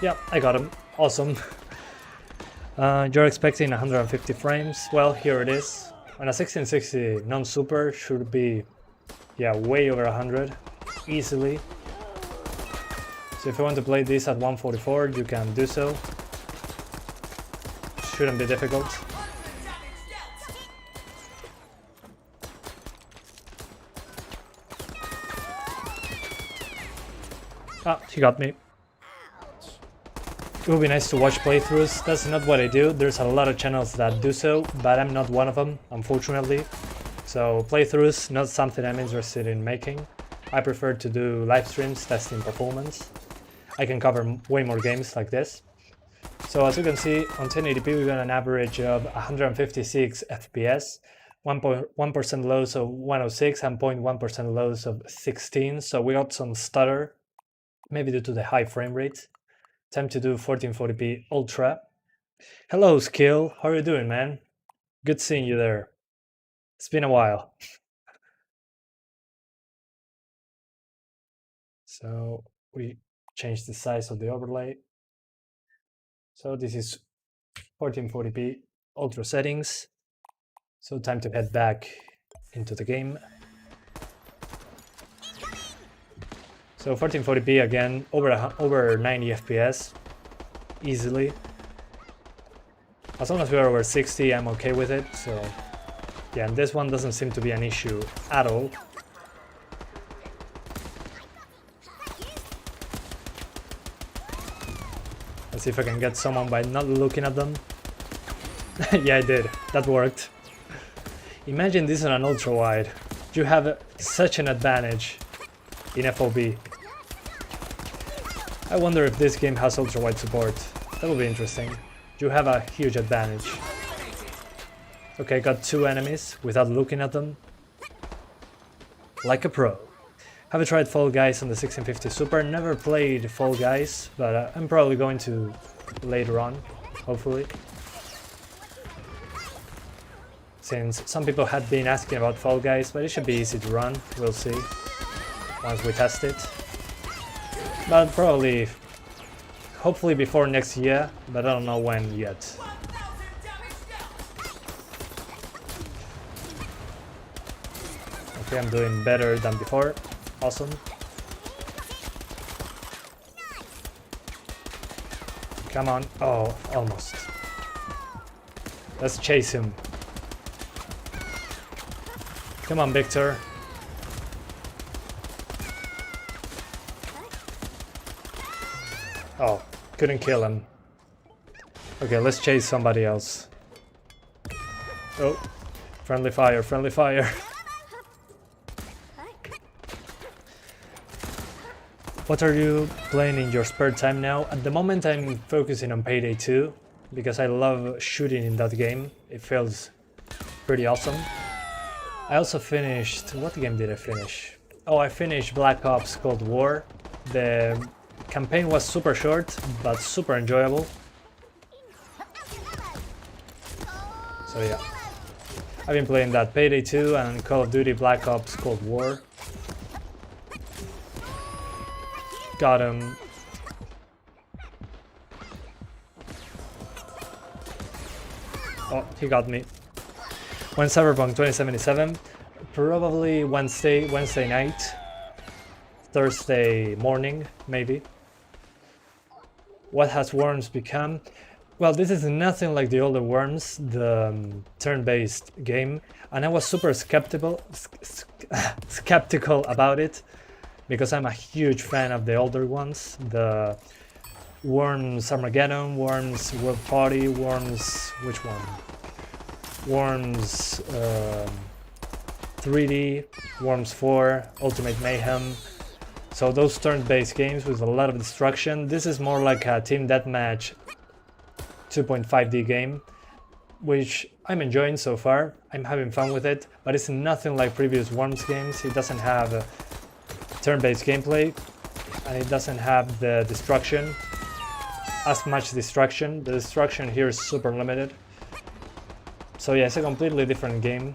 Yeah, I got him. Awesome. You're expecting 150 frames? Well, here it is. On a 1660 non-super should be, yeah, way over 100, easily. So if you want to play this at 144, you can do so. Shouldn't be difficult. Ah, he got me. It would be nice to watch playthroughs. That's not what I do. There's a lot of channels that do so, but I'm not one of them, unfortunately. So playthroughs, not something I'm interested in making. I prefer to do live streams testing performance. I can cover way more games like this. So as you can see, on 1080p we got an average of 156 FPS, 1.1% lows of 106 and 0.1% lows of 16. So we got some stutter, maybe due to the high frame rate. Time to do 1440p Ultra. Hello, Skill. How are you doing, man? Good seeing you there. It's been a while. So we change the size of the overlay. So this is 1440p Ultra settings. So time to head back into the game. So 1440p again, over 90 FPS, easily. As long as we are over 60, I'm okay with it. So Yeah, and this one doesn't seem to be an issue at all. Let's see if I can get someone by not looking at them. Yeah, I did. That worked. Imagine this on an ultra wide. You have such an advantage in FOV. I wonder if this game has ultra wide support. That would be interesting. You have a huge advantage. Okay, got 2 enemies without looking at them. Like a pro. Have you tried Fall Guys on the 1650 Super? Never played Fall Guys, but I'm probably going to later on, hopefully. Since some people had been asking about Fall Guys, but it should be easy to run, we'll see once we test it. But probably, hopefully before next year, but I don't know when yet. Okay, I'm doing better than before. Awesome. Come on. Oh, almost. Let's chase him. Come on, Victor. Oh, couldn't kill him. Okay, let's chase somebody else. Oh, friendly fire, friendly fire. What are you playing in your spare time now? At the moment I'm focusing on Payday 2 because I love shooting in that game. It feels pretty awesome. I also finished... what game did I finish? Oh, I finished Black Ops Cold War. The campaign was super short but super enjoyable. So yeah. I've been playing that Payday 2 and Call of Duty Black Ops Cold War. Got him. Oh, he got me. When Cyberpunk 2077? Probably Wednesday night. Thursday morning, maybe. What has Worms become? Well, this is nothing like the older Worms, the turn-based game, and I was super skeptical about it. Because I'm a huge fan of the older ones, the Worms Armageddon, Worms World Party, Worms... which one? Worms 3D, Worms 4, Ultimate Mayhem. So those turn-based games with a lot of destruction. This is more like a Team Deathmatch 2.5D game, which I'm enjoying so far. I'm having fun with it, but it's nothing like previous Worms games. It doesn't have turn-based gameplay, and it doesn't have the destruction, as much destruction. The destruction here is super limited. So yeah, it's a completely different game,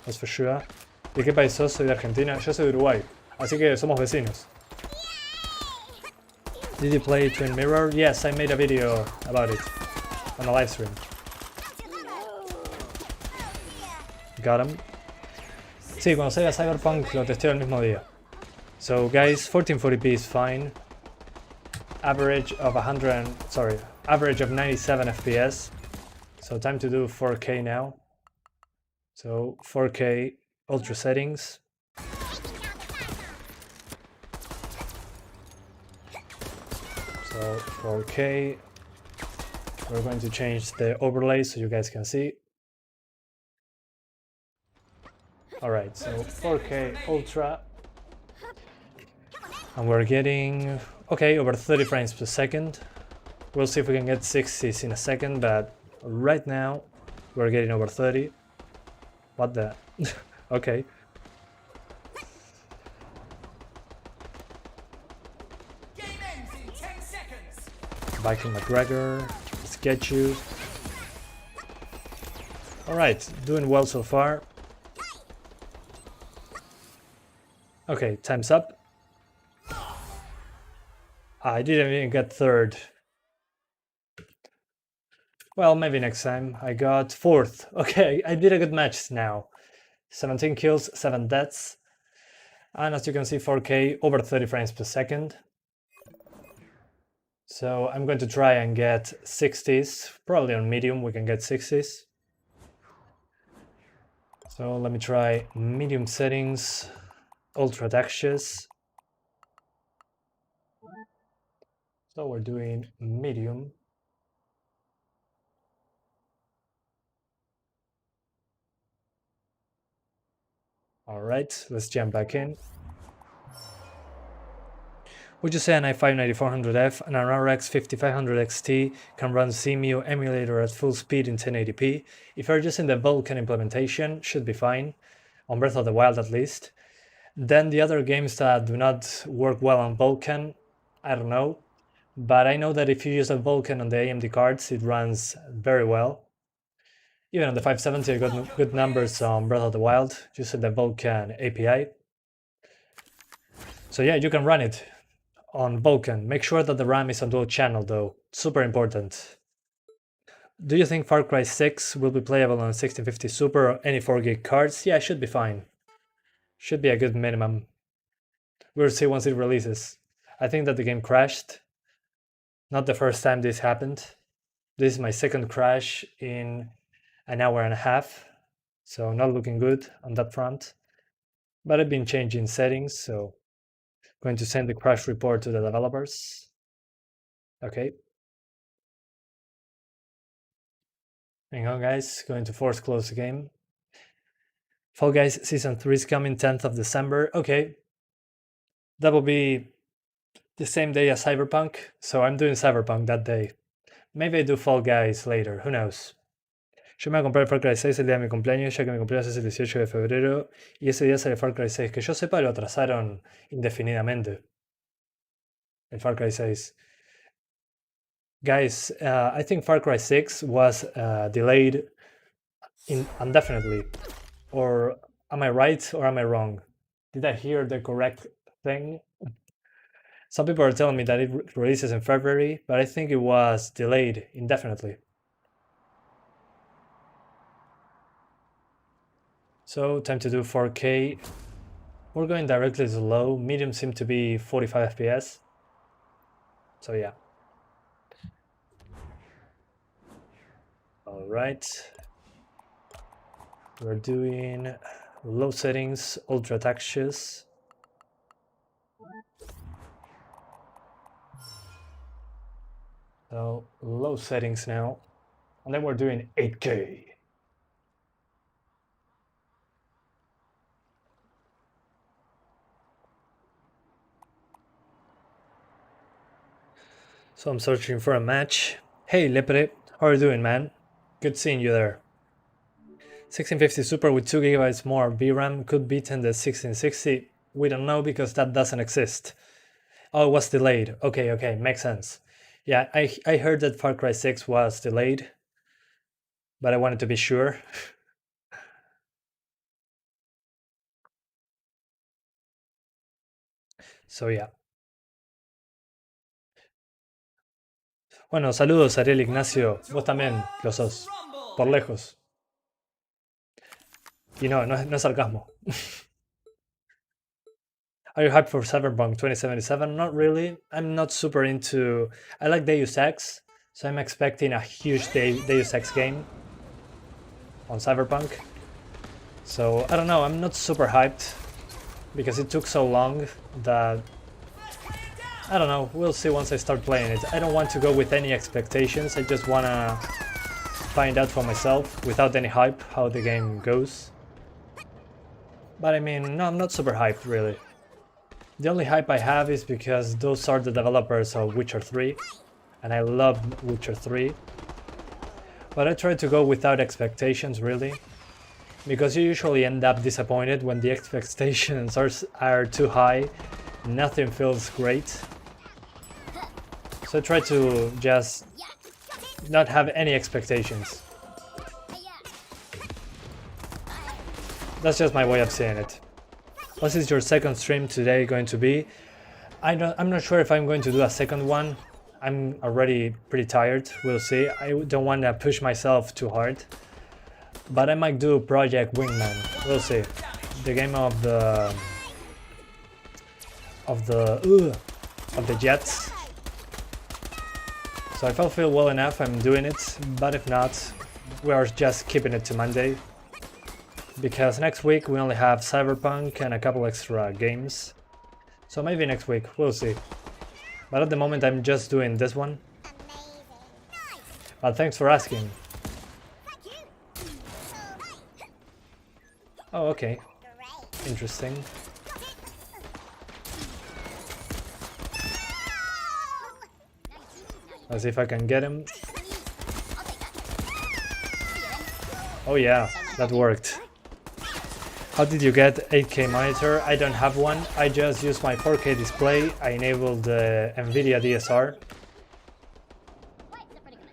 that's for sure. ¿De qué país sos? Soy de Argentina. Yo soy de Uruguay, así que somos vecinos. Did you play Twin Mirror? Yes, I made a video about it on a live stream. Got him. Sí, cuando salga Cyberpunk lo testeo el mismo día. So guys, 1440p is fine. Average of 97 FPS. So time to do 4K now. So 4K Ultra Settings. So 4K. We're going to change the overlay so you guys can see. Alright, so 4K Ultra. And we're getting, okay, over 30 frames per second. We'll see if we can get 60s in a second, but right now we're getting over 30. What the? Okay. Viking McGregor, let's get you. Alright, doing well so far. Okay, time's up. I didn't even get third. Well, maybe next time. I got fourth. Okay, I did a good match now. 17 kills, 7 deaths. And as you can see, 4K, over 30 frames per second. So I'm going to try and get 60s. Probably on medium we can get 60s. So let me try medium settings, ultra textures. So we're doing medium. All right, let's jump back in. Would you say an i5-9400F and an RX 5500 XT can run CMU emulator at full speed in 1080p? If you're using the Vulkan implementation, should be fine, on Breath of the Wild at least. Then the other games that do not work well on Vulkan, I don't know. But I know that if you use a Vulkan on the AMD cards, it runs very well. Even on the 570, I got good numbers on Breath of the Wild using the Vulkan API. So yeah, you can run it on Vulkan. Make sure that the RAM is on dual channel though, super important. Do you think Far Cry 6 will be playable on 1650 Super or any 4GB cards? Yeah, it should be fine. Should be a good minimum. We'll see once it releases. I think that the game crashed. Not the first time this happened. This is my second crash in an hour and a half, so not looking good on that front. But I've been changing settings, so going to send the crash report to the developers. Okay. Hang on, guys. Going to force close the game. Fall Guys Season 3 is coming 10th of December. Okay. That will be the same day as Cyberpunk, so I'm doing Cyberpunk that day. Maybe I do Fall Guys later, who knows. Yo me voy a comprar el Far Cry 6 el día de mi cumpleaños, ya que mi cumpleaños es el 18 de febrero, y ese día sale Far Cry 6. Que yo sepa, lo atrasaron indefinidamente. El Far Cry 6. Guys, I think Far Cry 6 was delayed indefinitely. Or am I right or am I wrong? Did I hear the correct thing? Some people are telling me that it releases in February, but I think it was delayed indefinitely. So time to do 4K. We're going directly to low. Medium seem to be 45 FPS. So yeah. All right. We're doing low settings, ultra textures. So low settings now. And then we're doing 8K. So I'm searching for a match. Hey Lepre, how are you doing, man? Good seeing you there. 1650 Super with 2GB more VRAM could beat in the 1660. We don't know because that doesn't exist. Oh, it was delayed. Okay, makes sense. Yeah, I heard that Far Cry 6 was delayed, but I wanted to be sure. So yeah. Bueno, saludos Ariel Ignacio. Vos también lo sos. Por lejos. Y no es sarcasmo. Are you hyped for Cyberpunk 2077? Not really. I'm not super into... I like Deus Ex, so I'm expecting a huge Deus Ex game on Cyberpunk. So, I don't know, I'm not super hyped because it took so long that... I don't know, we'll see once I start playing it. I don't want to go with any expectations, I just wanna find out for myself without any hype how the game goes. But I mean, no, I'm not super hyped really. The only hype I have is because those are the developers of Witcher 3, and I love Witcher 3. But I try to go without expectations really, because you usually end up disappointed when the expectations are too high, nothing feels great. So I try to just not have any expectations. That's just my way of saying it. What is your second stream today going to be? I'm not sure if I'm going to do a second one. I'm already pretty tired, we'll see. I don't want to push myself too hard. But I might do Project Wingman, we'll see. The game of the jets. So if I feel well enough, I'm doing it. But if not, we are just keeping it to Monday. because next week we only have Cyberpunk and a couple extra games. So maybe next week, we'll see. But at the moment I'm just doing this one. But thanks for asking. Oh, okay. Interesting. Let's see if I can get him. Oh yeah, that worked. How did you get 8K monitor? I don't have one. I just use my 4K display. I enabled the NVIDIA DSR.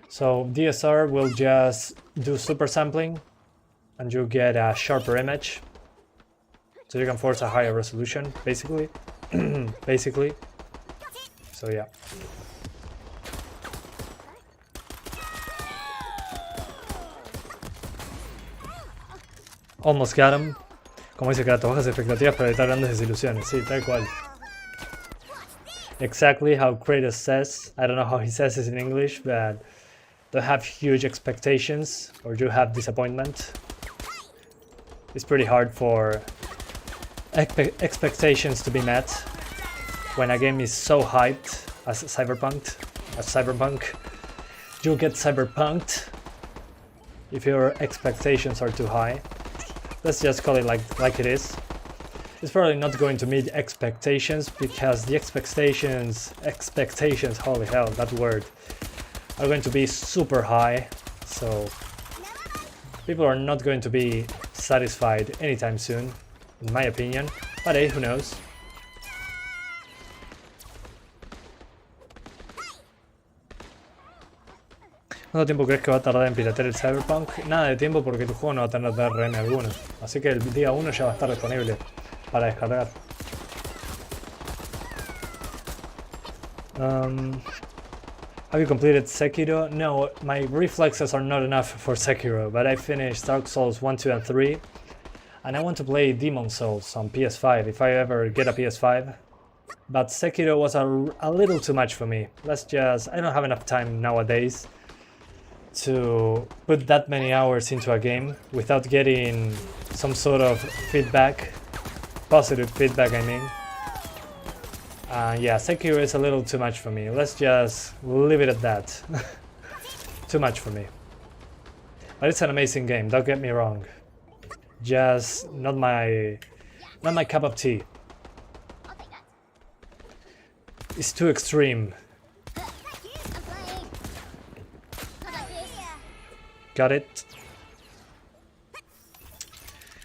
So DSR will just do super sampling and you get a sharper image. So you can force a higher resolution, basically. Basically. So yeah. Almost got him. Como dice Kratos, bajas expectativas para evitar grandes desilusiones. Sí, tal cual. Exactly how Kratos says. I don't know how he says it in English, but don't have huge expectations or you have disappointment. It's pretty hard for expectations to be met when a game is so hyped as Cyberpunk. You'll get cyberpunked if your expectations are too high. Let's just call it like it is. It's probably not going to meet expectations because the expectations, holy hell, that word, are going to be super high. So people are not going to be satisfied anytime soon, in my opinion. But hey, who knows? ¿Cuánto tiempo crees que va a tardar en piratear el Cyberpunk? Nada de tiempo porque tu juego no va a tener DRM alguno. Así que el día 1 ya va a estar disponible para descargar. Have you completed Sekiro? No, my reflexes are not enough for Sekiro, but I finished Dark Souls 1, 2 and 3. And I want to play Demon Souls on PS5 if I ever get a PS5. But Sekiro was a little too much for me. I don't have enough time nowadays to put that many hours into a game without getting some sort of feedback, positive feedback I mean. Yeah, Sekiro is a little too much for me. Let's just leave it at that. Too much for me. But it's an amazing game, don't get me wrong. Just not my cup of tea. It's too extreme. Got it.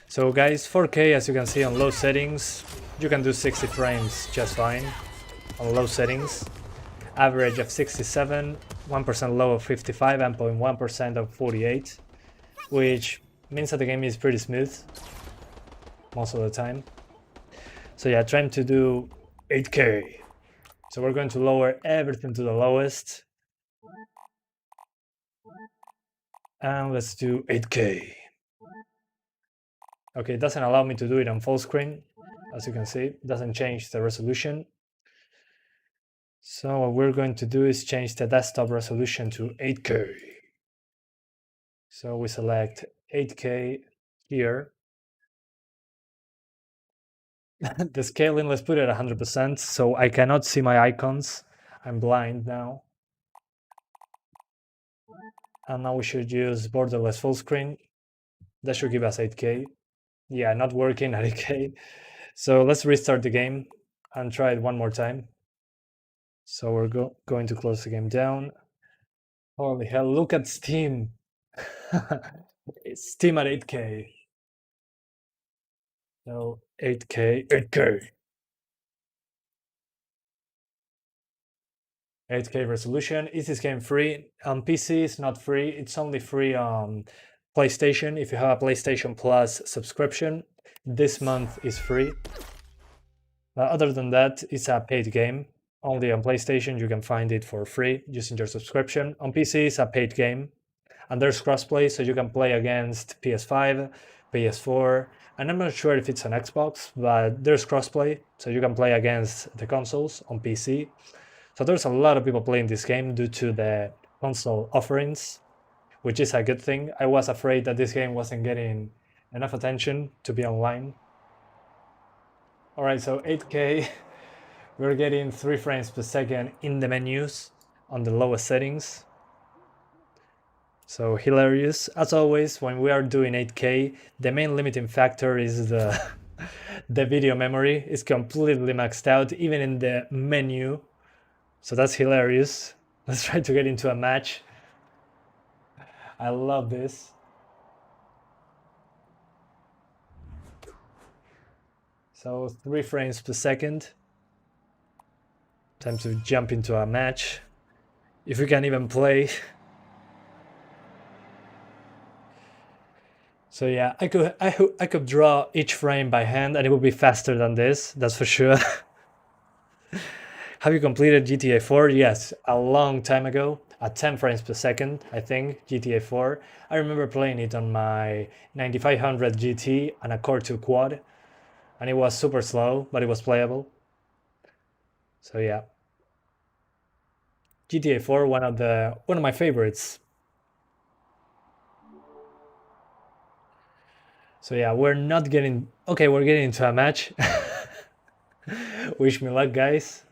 So guys, 4K as you can see on low settings. You can do 60 frames just fine on low settings. Average of 67, 1% low of 55 and 0.1% of 48, which means that the game is pretty smooth most of the time. So yeah, trying to do 8K. So we're going to lower everything to the lowest. And let's do 8K. Okay, it doesn't allow me to do it on full screen. As you can see, it doesn't change the resolution. So what we're going to do is change the desktop resolution to 8K. So we select 8K here. The scaling, let's put it at 100%, so I cannot see my icons. I'm blind now. And now we should use borderless full screen. That should give us 8K. Yeah, not working at 8K. So let's restart the game and try it one more time. So we're going to close the game down. Holy hell, look at Steam. It's Steam at 8K. So 8K, 8K. 8K resolution. Is this game free? On PC it's not free. It's only free on PlayStation. If you have a PlayStation Plus subscription, this month is free. But other than that, it's a paid game. Only on PlayStation you can find it for free using your subscription. On PC it's a paid game. And there's crossplay, so you can play against PS5, PS4, and I'm not sure if it's on Xbox, but there's crossplay, so you can play against the consoles on PC. So there's a lot of people playing this game due to the console offerings, which is a good thing. I was afraid that this game wasn't getting enough attention to be online. All right, so 8K, we're getting 3 frames per second in the menus on the lowest settings. So hilarious. As always, when we are doing 8K, the main limiting factor is the the video memory is completely maxed out, even in the menu. So that's hilarious. Let's try to get into a match. I love this. So 3 frames per second. Time to jump into a match. If we can even play. So yeah, I could draw each frame by hand and it would be faster than this, that's for sure. Have you completed GTA 4? Yes, a long time ago, at 10 frames per second, I think, GTA 4. I remember playing it on my 9500 GT and a Core 2 quad, and it was super slow, but it was playable. So yeah. GTA 4, one of my favorites. So yeah, we're not getting... Okay, we're getting into a match. Wish me luck, guys.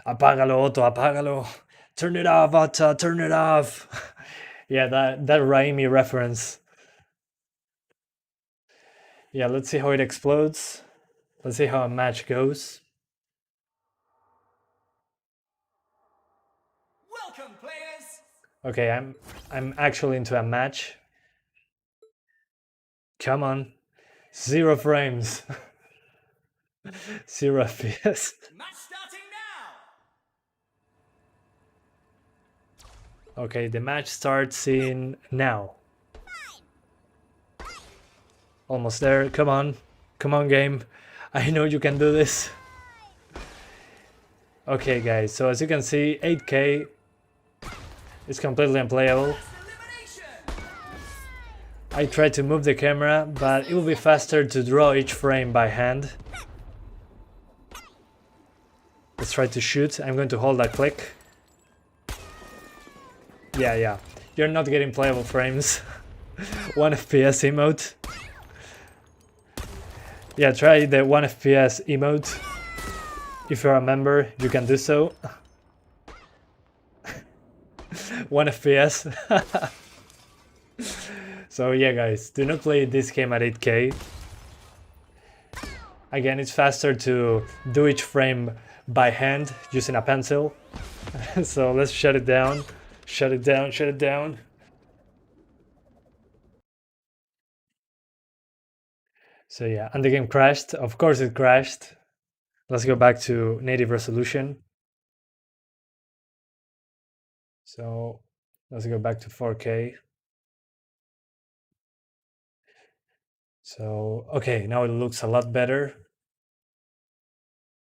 Apágalo, Otto, apágalo. Turn it off, Otto, turn it off. Yeah, that Raimi reference. Yeah, let's see how it explodes. Let's see how a match goes. Welcome, players. Okay, I'm actually into a match. Come on. 0 frames. 0 FPS. Match starting now. Okay, the match starts in now. Almost there. Come on. Come on, game. I know you can do this. Okay, guys, so as you can see, 8K is completely unplayable. I tried to move the camera, but it will be faster to draw each frame by hand. Let's try to shoot. I'm going to hold that click. Yeah. You're not getting playable frames. 1 FPS emote. Yeah, try the 1 FPS emote. If you're a member, you can do so. 1 FPS. So yeah, guys, do not play this game at 8K. Again, it's faster to do each frame by hand using a pencil. So let's shut it down. Shut it down, shut it down. So yeah, and the game crashed. Of course it crashed. Let's go back to native resolution. So let's go back to 4K. So, okay, now it looks a lot better.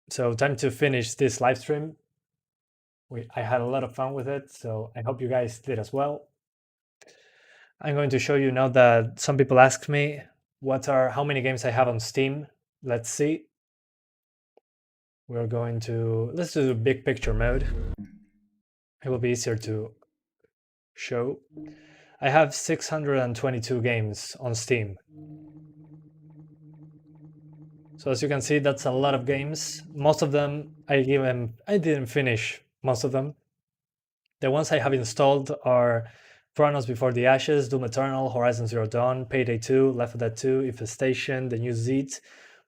So time to finish this live stream. I had a lot of fun with it, so I hope you guys did as well. I'm going to show you now that some people asked me how many games I have on Steam. Let's see. Let's do the big picture mode. It will be easier to show. I have 622 games on Steam. So as you can see, that's a lot of games. Most of them I didn't finish most of them. The ones I have installed are Chronos Before the Ashes, Doom Eternal, Horizon Zero Dawn, Payday 2, Left 4 Dead 2, Infestation, the new ZEET,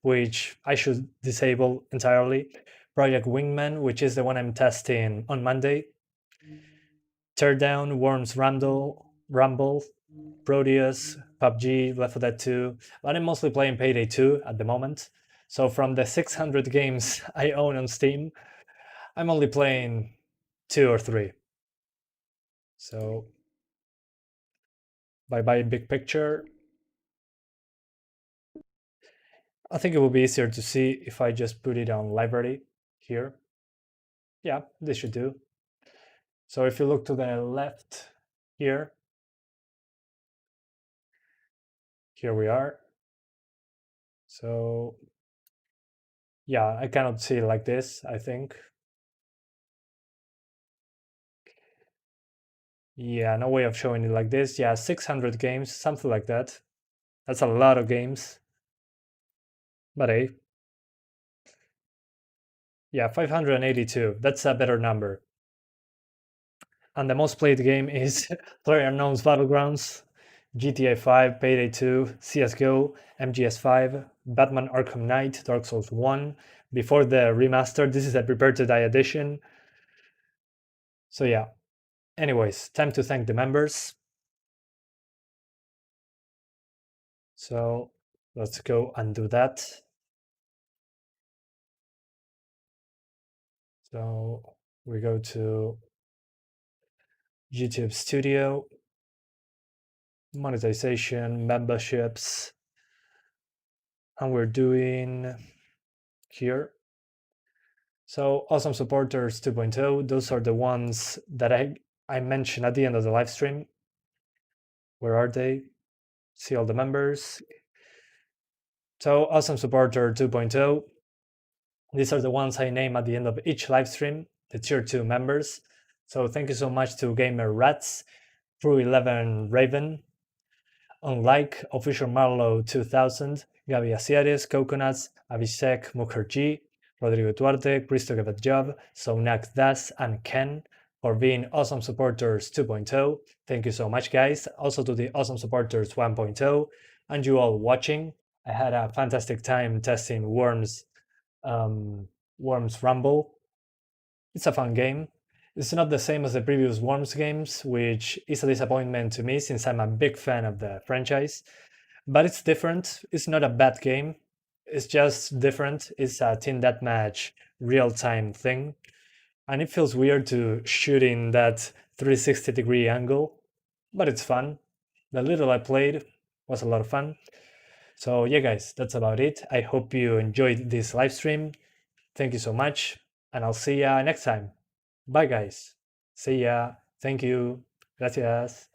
which I should disable entirely, Project Wingman, which is the one I'm testing on Monday, Teardown, Worms Rumble, Proteus, PUBG, Left 4 Dead 2, but I'm mostly playing Payday 2 at the moment. So from the 600 games I own on Steam, I'm only playing 2 or 3. So bye-bye big picture. I think it will be easier to see if I just put it on library here. Yeah, this should do. So if you look to the left here we are. So yeah, I cannot see it like this, I think. Yeah, no way of showing it like this. Yeah, 600 games, something like that. That's a lot of games. But hey. Yeah, 582. That's a better number. And the most played game is PlayerUnknown's Battlegrounds, GTA 5, Payday 2, CSGO, MGS5, Batman Arkham Knight, Dark Souls 1. Before the remaster, this is a Prepare to Die edition. So yeah. Anyways, time to thank the members. So let's go and do that. So we go to YouTube Studio, monetization, memberships, and we're doing here. So awesome supporters 2.0, those are the ones that I mentioned at the end of the live stream. Where are they? See all the members. So awesome supporter 2.0, these are the ones I name at the end of each live stream, the tier 2 members. So thank you so much to Gamer Rats, Pro11 Raven, Unlike, Official Marlow 2000, Gabi Asiares, Coconuts, Abhishek Mukherjee, Rodrigo Duarte, Cristo Job, Sonak Das, and Ken for being awesome supporters 2.0. Thank you so much, guys. Also to the awesome supporters 1.0 and you all watching. I had a fantastic time testing Worms Rumble. It's a fun game. It's not the same as the previous Worms games, which is a disappointment to me since I'm a big fan of the franchise. But it's different. It's not a bad game. It's just different. It's a team deathmatch real-time thing. And it feels weird to shoot in that 360-degree angle, but it's fun. The little I played was a lot of fun. So yeah, guys, that's about it. I hope you enjoyed this live stream. Thank you so much, and I'll see ya next time. Bye, guys. See ya. Thank you. Gracias.